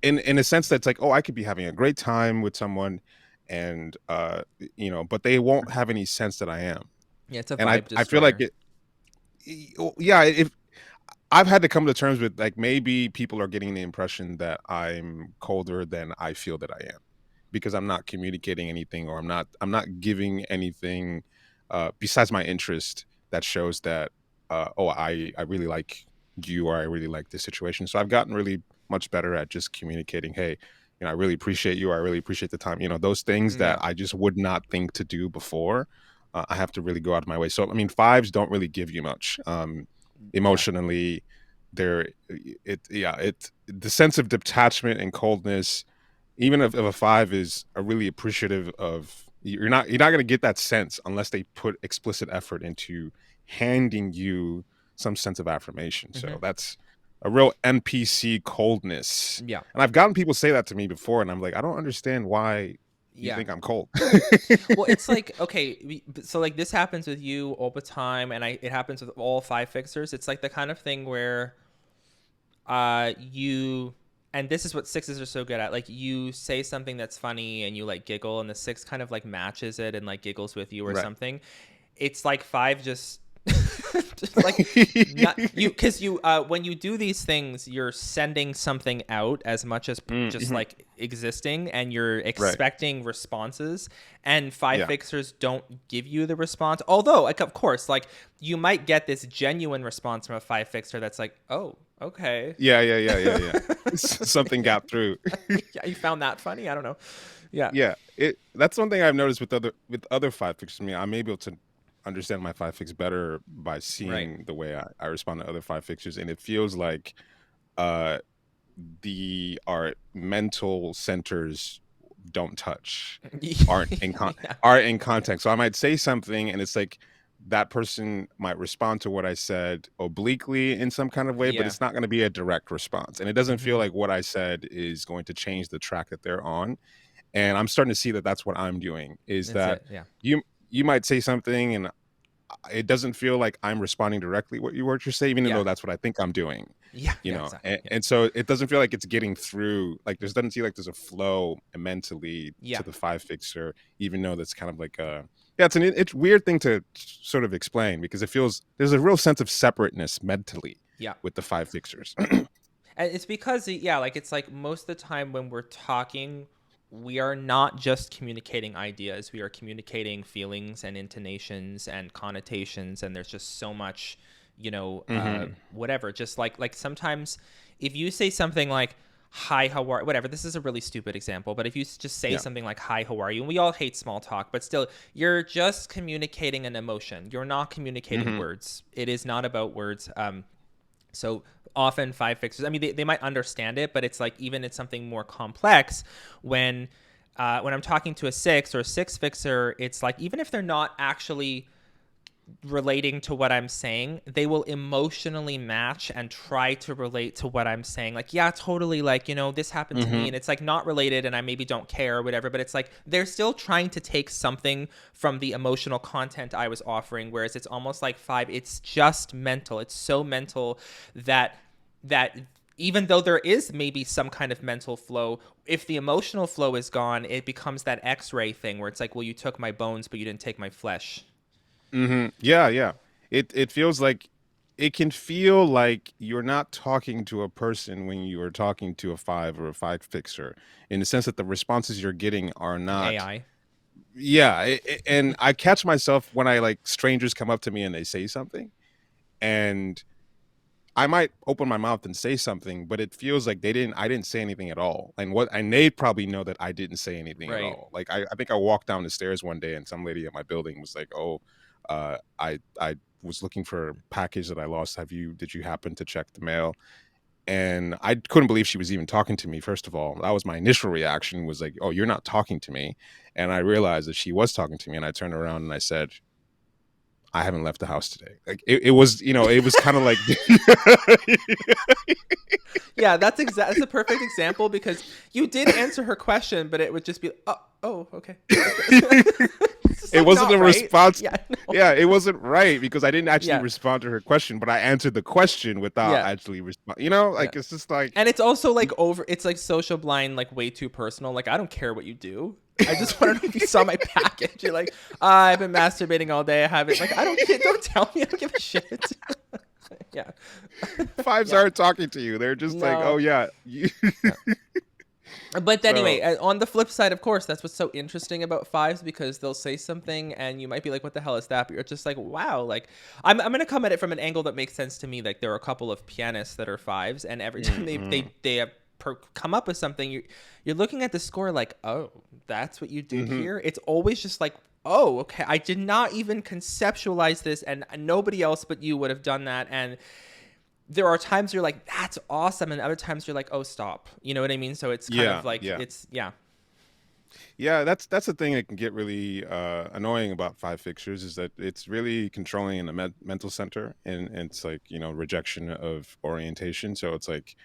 and in a sense that's like, oh, I could be having a great time with someone, and but they won't have any sense that I am. yeah. It's a And I vibe I feel like destroyer. it. Yeah, if I've had to come to terms with, like, maybe people are getting the impression that I'm colder than I feel that I am because I'm not communicating anything, or I'm not giving anything besides my interest that shows that, oh, I really like you, or I really like this situation. So I've gotten really much better at just communicating, hey, I really appreciate you, or I really appreciate the time. Those things that Yeah, I just would not think to do before. I have to really go out of my way. So I mean, fives don't really give you much. yeah. Emotionally, there it yeah it the sense of detachment and coldness, even if a five is a really appreciative of, you're not going to get that sense unless they put explicit effort into handing you some sense of affirmation. hmm So that's a real NPC coldness. Yeah, And I've gotten people say that to me before, and I'm like, I don't understand why you yeah. think I'm cold. Well, it's like okay, so like this happens with you all the time, and it happens with all five fixers. It's like the kind of thing where you and this is what sixes are so good at, like you say something that's funny and you like giggle and the six kind of like matches it and like giggles with you or Right. something. It's like five just Just like not you, because you when you do these things, you're sending something out as much as just Mm-hmm. like existing, and you're Right. expecting responses, and five Yeah. fixers don't give you the response. Although, like, of course, like, you might get this genuine response from a five fixer that's like, oh, okay. Yeah. Yeah. Yeah. Yeah. Yeah. Something got through. Yeah, you found that funny? I don't know. Yeah. Yeah, it that's one thing I've noticed with other five fixes. Me, I'm able to understand my five fix better by Right. seeing the way I respond to other five fixes, and it feels like uh the our mental centers don't touch, aren't in Yeah. are in context. So I might say something, and it's like that person might respond to what I said obliquely in some kind of way, but Yeah. it's not going to be a direct response, and it doesn't feel Hmm. like what I said is going to change the track that they're on. And I'm starting to see that that's what I'm doing, is That's that it. Yeah. you you might say something and it doesn't feel like I'm responding directly what you're saying, even though Yeah. that's what I think I'm doing, Yeah. you Yeah. know. Exactly. and, Yeah. and so it doesn't feel like it's getting through, like there's doesn't feel like there's a flow mentally Yeah. to the five fixer, even though that's kind of like a, yeah, it's weird thing to sort of explain, because it feels there's a real sense of separateness mentally Yeah. with the five fixers. And it's because, yeah, like, it's like most of the time when we're talking, we are not just communicating ideas. We are communicating feelings and intonations and connotations. And there's just so much, Hmm. whatever. Just like sometimes if you say something like, hi, how are, whatever, this is a really stupid example, but if you just say Yeah. something like, hi, how are you? And we all hate small talk, but still, you're just communicating an emotion. You're not communicating Hmm. words. It is not about words. So often five fixers, I mean, they might understand it, but it's like, even it's something more complex when I'm talking to a six or a six fixer, it's like, even if they're not actually relating to what I'm saying, they will emotionally match and try to relate to what I'm saying. Like, yeah, totally. Like, this happened to me, Hmm. and it's like not related, and I maybe don't care or whatever, but it's like they're still trying to take something from the emotional content I was offering. Whereas it's almost like five, it's just mental. It's so mental that even though there is maybe some kind of mental flow, if the emotional flow is gone, it becomes that X-ray thing where it's like, well, you took my bones, but you didn't take my flesh. Hmm. Yeah, yeah. It feels like it can feel like you're not talking to a person when you are talking to a five or a five fixer, in the sense that the responses you're getting are An not. AI. Yeah, and I catch myself when I like strangers come up to me and they say something, and I might open my mouth and say something, but it feels like I didn't say anything at all. And they probably know that I didn't say anything at Right. all. Like I think I walked down the stairs one day and some lady at my building was like, "Oh, I was looking for a package that I lost. Did you happen to check the mail?" And I couldn't believe she was even talking to me. First of all, that was my initial reaction, was like, "Oh, you're not talking to me." And I realized that she was talking to me, and I turned around and I said, I haven't left the house today. Like it was, it was kind of like, Yeah, that's a perfect example because you did answer her question, but it would just be, oh, okay. Like, it's just it like wasn't not a right. response. Yeah, no. Yeah, it wasn't right, because I didn't actually Yeah, respond to her question, but I answered the question without yeah, actually respond. yeah. Like it's just like, And it's also like it's like social blind, like way too personal. Like, I don't care what you do. I just want to know if you saw my package. You're like, I've been masturbating all day. I haven't. Like, I don't care. Don't tell me. I don't give a shit. Yeah, fives yeah. aren't talking to you. They're just like, oh No. yeah. Yeah. But So anyway, on the flip side, of course, that's what's so interesting about fives, because they'll say something and you might be like, what the hell is that? But you're just like, wow. Like, I'm going to come at it from an angle that makes sense to me. Like, there are a couple of pianists that are fives, and every time mm-hmm. they have come up with something, you're looking at the score like, oh, that's what you did Mm-hmm. here. It's always just like, oh, okay, I did not even conceptualize this, and nobody else but you would have done that. And there are times you're like, that's awesome, and other times you're like, oh, stop. You know what I mean? So it's kind of Yeah, like, yeah. it's, yeah. Yeah, that's the thing that can get really annoying about five fixtures, is that it's really controlling in the mental center, and it's like, rejection of orientation. So it's like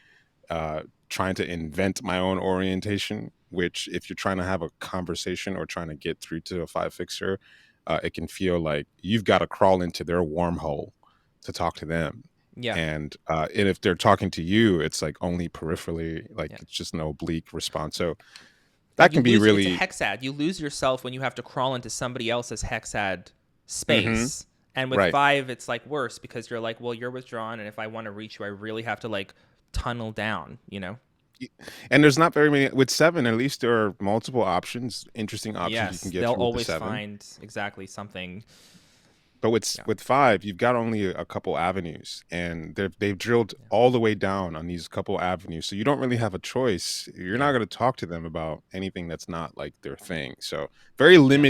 trying to invent my own orientation, which, if you're trying to have a conversation or trying to get through to a five fixer, it can feel like you've got to crawl into their wormhole to talk to them. Yeah. And if they're talking to you, it's like only peripherally, like Yeah. it's just an oblique response. So And that you can be lose, it's a really. hexad. You lose yourself when you have to crawl into somebody else's hexad Hmm. space And with Right. 5, it's like worse because you're like, well, you're withdrawn, and if I want to reach you, I really have to like tunnel down, you know? And there's not very many with 7. At least there are multiple options, interesting options you can Yes, get they'll to with the always 7. find exactly something. But Yeah, with 5, you've got only a couple avenues, and they've drilled yeah, all the way down on these couple avenues. So you don't really have a choice. You're yeah, not going to talk to them about anything that's not like their thing. So very yeah.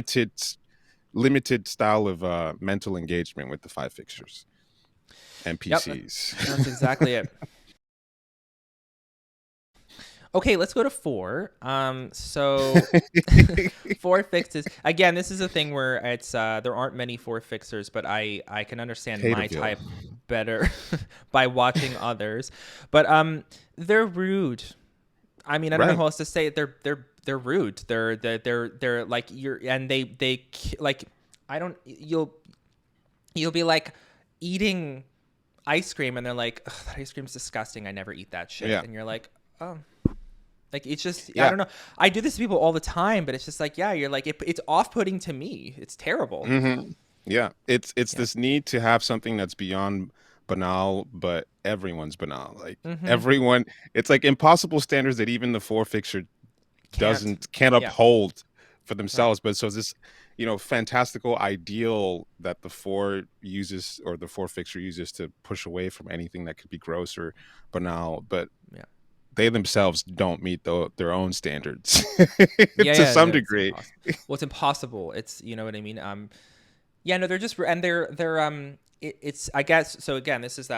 limited style of mental engagement with the 5 fixtures. Yep, NPCs. that's exactly it. Okay, let's go to 4. So 4 fixes. Again, this is a thing where it's there aren't many 4 fixers, but I can understand my Taterville. type better by watching others. But they're rude. I mean, I don't know Right. how else to say it. They're rude. They're like you're, and like I don't you'll be like eating ice cream, and they're like, "Ugh, that ice cream's disgusting. I never eat that shit." Yeah. And you're like, oh. Like it's just I Yeah. don't know. I do this to people all the time, but it's just like yeah, you're like it's off-putting to me. It's terrible. Yeah. It's Yeah. this need to have something that's beyond banal, but everyone's banal. Like Mm-hmm. everyone, it's like impossible standards that even the 4 fixture Can't. can't Yeah. uphold for Right. themselves. But so this, fantastical ideal that the 4 uses, or the 4 fixture uses, to push away from anything that could be gross or banal, but Yeah. they themselves don't meet their own standards Yeah. to Yeah. some No, it's degree. impossible. Well, it's impossible. It's you know what I mean. Yeah, no, they're just and it's I guess so. Again, this is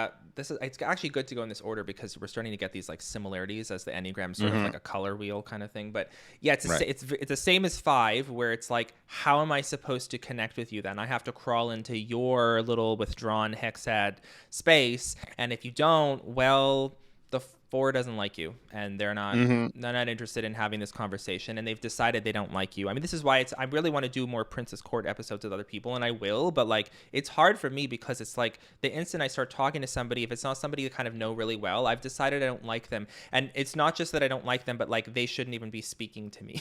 it's actually good to go in this order because we're starting to get these like similarities as the Enneagram, sort of Hmm. like a color wheel kind of thing. But yeah, Right. it's the same as 5, where it's like, how am I supposed to connect with you? Then I have to crawl into your little withdrawn hexad space, and if you don't, well, the 4 doesn't like you, and Hmm. they're not interested in having this conversation, and they've decided they don't like you. I mean, this is why I really want to do more Princess Court episodes with other people, and I will, but like it's hard for me because it's like the instant I start talking to somebody, if it's not somebody you kind of know really well, I've decided I don't like them. And it's not just that I don't like them, but like they shouldn't even be speaking to me.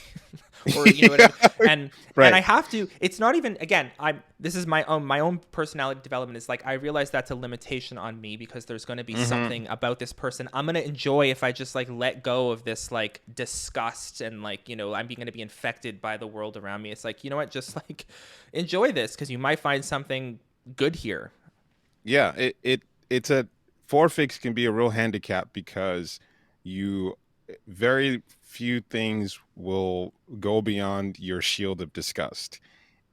Or you know what I mean? And I Right. have to, it's not even, again, this is my own personality development. Is like I realize that's a limitation on me because there's going to be Hmm. something about this person I'm going to enjoy if I just like let go of this like disgust, and like I'm going to be infected by the world around me. It's like, you know what, just like enjoy this because you might find something good here. Yeah. It's a 4 fix can be a real handicap because you very few things will go beyond your shield of disgust.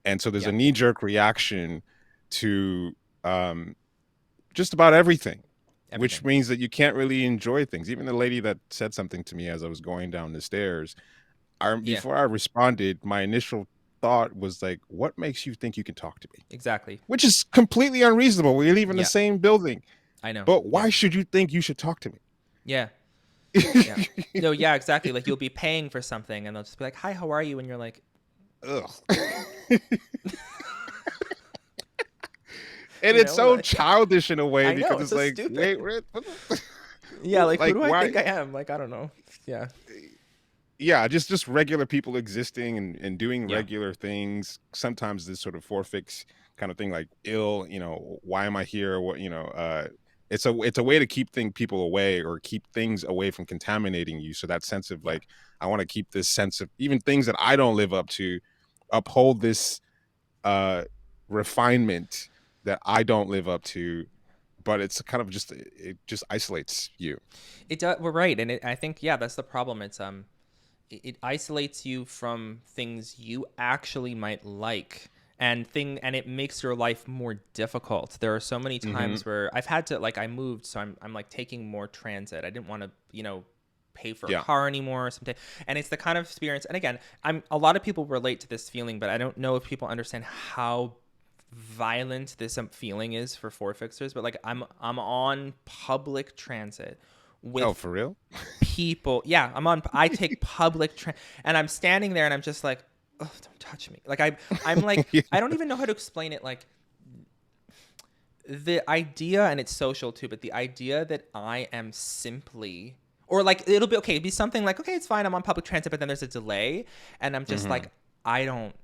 And so there's a Yeah, knee jerk reaction to um, just about everything, which everything. means that you can't really enjoy things. Even the lady that said something to me as I was going down the stairs, Yeah, before I responded, my initial thought was like, "What makes you think you can talk to me?" exactly. Which is completely unreasonable. We live in the Yeah, same building, I know. but Yeah, why should you think you should talk to me? yeah, yeah. No, yeah, exactly. Like you'll be paying for something, and they'll just be like, "Hi, how are you?" And you're like, Ugh. And it's so like childish in a way I know because it's it's so like, stupid. wait, Yeah, like who like do I why? think I am? Like I don't know. Yeah, Yeah, just regular people existing and doing yeah, regular things. Sometimes this sort of forfix kind of thing, like ill, why am I here? What, it's a way to keep people away, or keep things away from contaminating you. So that sense of yeah. like, I want to keep this sense of even things that I don't live up to, uphold this uh refinement that I don't live up to, but it's kind of just, it just isolates you. It does. We're right, and I think yeah, that's the problem. It isolates you from things you actually might like, and it makes your life more difficult. There are so many Hmm. times where I've had to like I moved, so I'm like taking more transit. I didn't want to pay for a Yeah. car anymore or something. And it's the kind of experience. And again, a lot of people relate to this feeling, but I don't know if people understand how violent this feeling is for 4 fixers. But like I'm on public transit Oh, with for real? people. Yeah, I take and I'm standing there and I'm just like, oh, don't touch me. Like I'm like, Yeah. I don't even know how to explain it. Like the idea, and it's social too, but the idea that I am simply, or like it'll be okay, it'd be something like, okay, it's fine, I'm on public transit, but then there's a delay, and I'm just Hmm. like, I don't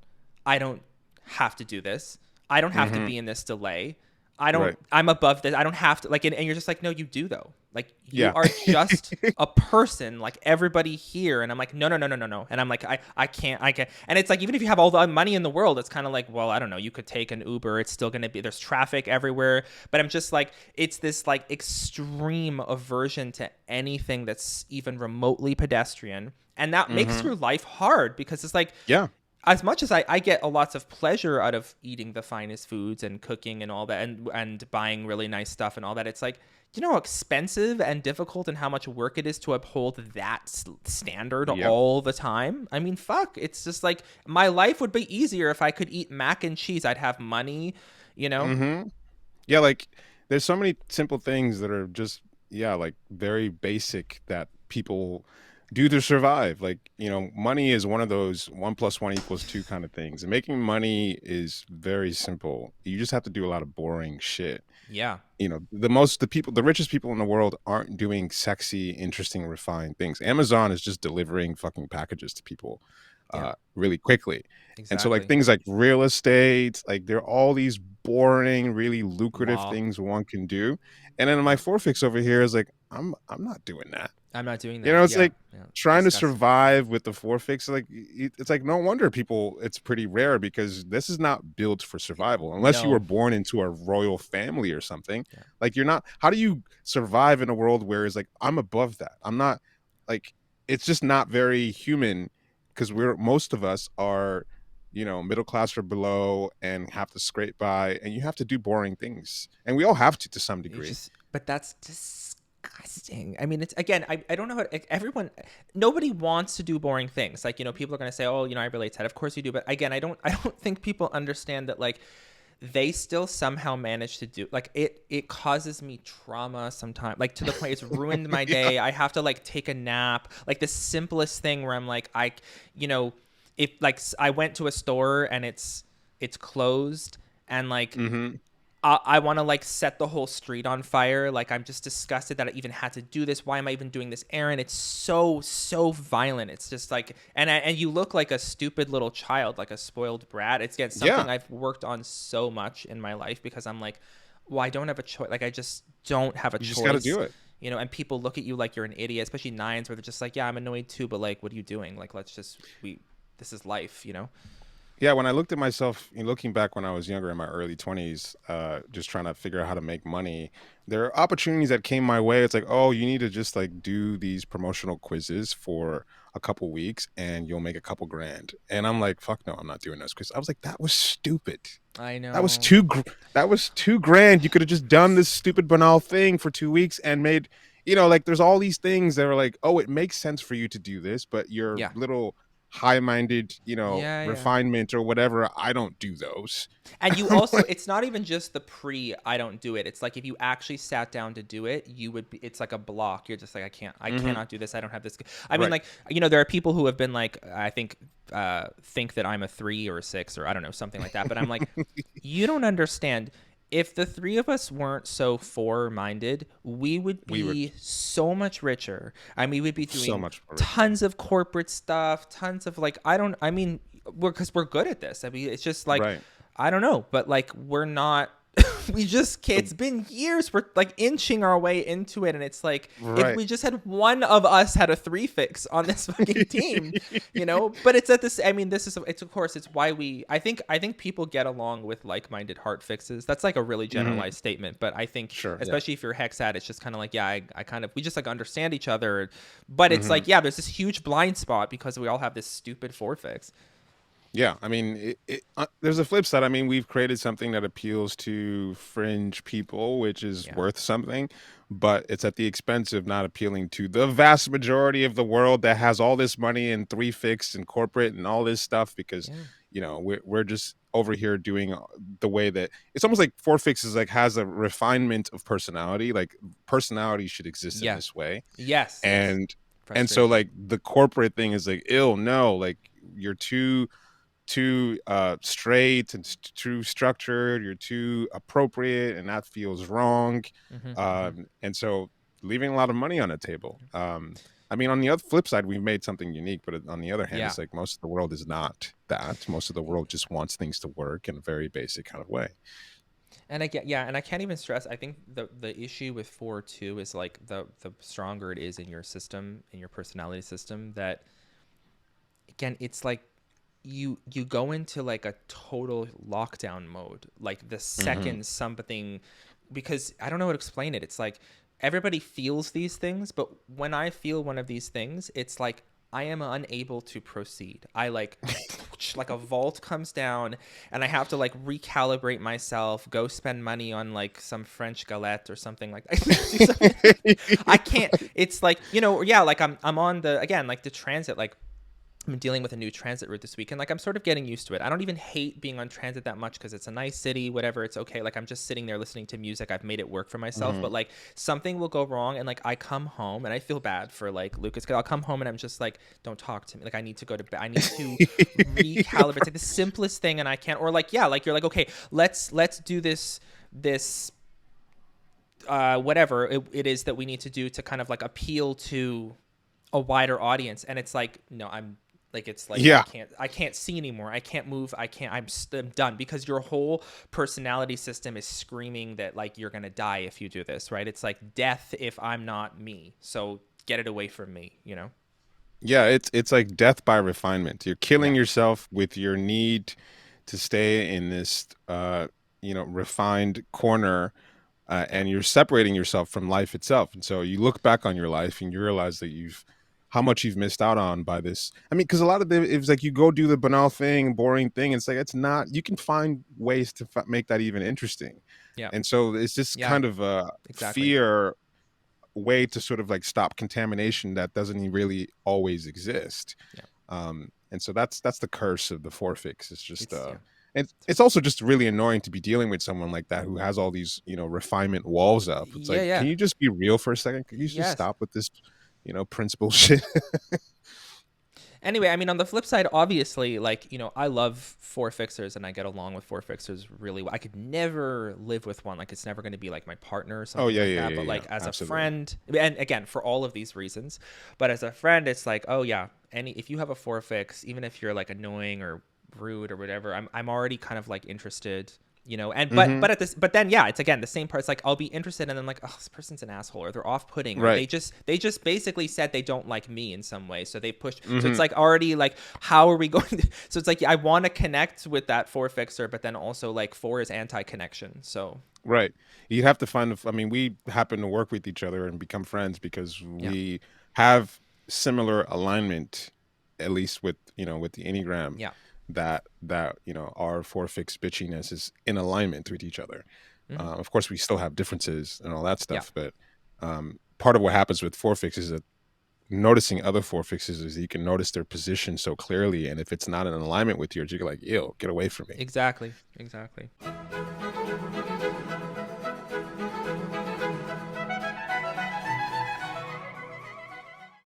I don't have to do this. I don't have to Mhm. be in this delay. Right. I'm above this. I don't have to like, and you're just like, no, you do though. Like you Yeah. are just a person like everybody here. And I'm like, no, no, no, no, no, no. And I'm like, I can't. And it's like, even if you have all the money in the world, it's kind of like, well, I don't know. You could take an Uber. It's still going to be, there's traffic everywhere. But I'm just like, it's this like extreme aversion to anything that's even remotely pedestrian. And that makes Mhm. your life hard because it's like, Yeah. as much as I get a lots of pleasure out of eating the finest foods and cooking and all that and buying really nice stuff and all that, it's like, you know how expensive and difficult and how much work it is to uphold that standard Yep. all the time. I mean, fuck, it's just like my life would be easier if I could eat mac and cheese. I'd have money, you know? Mhm. Yeah, like there's so many simple things that are just yeah, like very basic that people do to survive. Like, money is one of those 1 + 1 = 2 kind of things. And making money is very simple. You just have to do a lot of boring shit. Yeah. The richest people in the world aren't doing sexy, interesting, refined things. Amazon is just delivering fucking packages to people Yeah. really quickly. And so like Exactly. things like real estate, like there are all these boring, really lucrative Law. things one can do. And then my Yeah. forfix over here is like, I'm not doing that. I'm not doing You that. know, it's Yeah. like Yeah. trying to Disgusting. survive with the forfix. Like it's like no wonder people. It's pretty rare because this is not built for survival unless you were No. born into a royal family or something. Yeah. Like you're not. How do you survive in a world where it's like I'm above that? I'm not. Like it's just not very human because we're most of us are, middle class or below and have to scrape by, and you have to do boring things, and we all have to some You degree. just, but that's disgusting. I mean, it's again, I don't know how everyone, nobody wants to do boring things. Like, people are going to say, oh, I relate to that. Of course you do. But again, I don't think people understand that like they still somehow manage to do like it causes me trauma sometimes, like to the point it's ruined my Yeah. day. I have to like take a nap, like the simplest thing where I'm like, you know, if like I went to a store and it's closed and like Hmm. I want to like set the whole street on fire. Like I'm just disgusted that I even had to do this. Why am I even doing this errand? It's so violent. It's just like and you look like a stupid little child, like a spoiled brat. It's again Yeah. something I've worked on so much in my life because I'm like, well, I don't have a choice. Like I just don't have a You just got to choice. do it. And people look at you like you're an idiot, especially nines where they're just like, yeah, I'm annoyed too, but like, what are you doing? Like, let's just this is life. Yeah, when I looked at myself, looking back when I was younger in my early 20s, just trying to figure out how to make money, there are opportunities that came my way. It's like, oh, you need to just like do these promotional quizzes for a couple weeks and you'll make a couple grand. And I'm like, fuck no, I'm not doing those quizzes. I was like, that was stupid. I That was know. that was 2 grand. You could have just done this stupid banal thing for 2 weeks and made, like there's all these things that are like, oh, it makes sense for you to do this, but your Yeah. little high-minded, Yeah, yeah. refinement or whatever, I don't do those. And you also, it's not even just the I don't do it. It's like if you actually sat down to do it, you would be, it's like a block. You're just like, I Hmm. cannot do this. I don't have this. I mean, Right. like, there are people who have been like, I think that I'm a 3 or a 6 or I don't know, something like that. But I'm like, you don't understand. If the three of us weren't so four minded, we would We would be so much richer. I mean, we'd be so doing much more richer. tons of corporate stuff, tons of like, I mean, because we're good at this. I mean, it's just like, Right. I don't know, but like we're not. We just can't. The It's been years. We're like inching our way into it, and it's like if right. we just had one of us had a three fix on this fucking team. But it's at this. I mean, this is. It's of course. It's why we. I think people get along with like-minded heart fixes. That's like a really Hmm. generalized statement, but I think Sure. Yeah. especially if you're hex at, it's just kind of like yeah. I kind of we just like understand each other, but it's Hmm. like yeah. There's this huge blind spot because we all have this stupid four fix. Yeah, I mean, there's a flip side. I mean, we've created something that appeals to fringe people, which is Yeah. worth something, but it's at the expense of not appealing to the vast majority of the world that has all this money and three fixed and corporate and all this stuff because, Yeah. we're just over here doing the way that it's almost like four fixes like has a refinement of personality. Like personality should exist in Yeah. this way, Yes. Yes. and so Frustration. like the corporate thing is like ill no like you're too straight and too structured, you're too appropriate, and that feels wrong. Hmm. Hmm. And so leaving a lot of money on the table. I mean, on the other flip side, we've made something unique, but on the other hand, Yeah. it's like most of the world is not that. Most of the world just wants things to work in a very basic kind of way. And I get, yeah, and I can't even stress. I think the issue with four too is like the stronger it is in your system, in your personality system, that again, it's like you go into like a total lockdown mode like the Hmm. second something, because I don't know how to explain it. It's like everybody feels these things, but when I feel one of these things, it's like I am unable to proceed. I like a vault comes down and I have to like recalibrate myself, go spend money on like some French galette or something like that. Do something. I can't. It's like, yeah, like I'm on the, again, like the transit, like I'm dealing with a new transit route this week, and like I'm sort of getting used to it. I don't even hate being on transit that much because it's a nice city, whatever. It's okay. Like I'm just sitting there listening to music. I've made it work for myself. Hmm. But like something will go wrong, and like I come home, and I feel bad for like Lucas because I'll come home and I'm just like, don't talk to me. Like I need to go to bed. I need to recalibrate. It's like the simplest thing, and I can't. Or like, yeah, like you're like, okay, let's do this whatever it is that we need to do to kind of like appeal to a wider audience, and it's like, no, I'm like, it's like Yeah, I can't see anymore, I can't move, I can't, I'm done, because your whole personality system is screaming that like you're gonna die if you do this, right? It's like death if I'm not me, so get it away from me. yeah, it's like death by refinement. You're killing Yeah, yourself with your need to stay in this refined corner, yeah, and you're separating yourself from life itself. And so you look back on your life and you realize that you've how much you've missed out on by this. I mean, because a lot of it's like you go do the banal thing, boring thing. It's like it's not. You can find ways to make that even interesting. yeah, And so it's just yeah, kind of a exactly. fear way to sort of like stop contamination that doesn't really always exist. Yeah, And so that's the curse of the forfix. It's just it's, yeah, it's also just really annoying to be dealing with someone like that who has all these refinement walls up. It's yeah, like, can yeah. you just be real for a second? Can you just Yes. stop with this principle shit? Anyway, I mean, on the flip side, obviously, like, I love four fixers and I get along with four fixers really well. I could never live with one. Like, it's never going to be like my partner or Oh something yeah, like yeah, that. yeah, But yeah, like, as a absolutely. friend, and again, for all of these reasons, but as a friend, it's like, oh, yeah, if you have a four fix, even if you're like annoying or rude or whatever, I'm already kind of like interested. And Hmm. but then, yeah, it's again the same part. It's like I'll be interested and then like, oh, this person's an asshole, or they're off-putting, or Right. they just basically said they don't like me in some way, so they pushed. So it's Hmm. like already like, how are we going to, so it's like, yeah, I want to connect with that four fixer, but then also like four is anti-connection, so Right. You have to find. I mean, we happen to work with each other and become friends because yeah, we have similar alignment, at least with the Enneagram, yeah. that our four fixed bitchiness is in alignment with each other. Hmm. Of course, we still have differences and all that Yeah, stuff, but part of what happens with four fixes is that noticing other four fixes is you can notice their position so clearly, and if it's not in alignment with yours, you're like, "Ew, get away from me." exactly, exactly.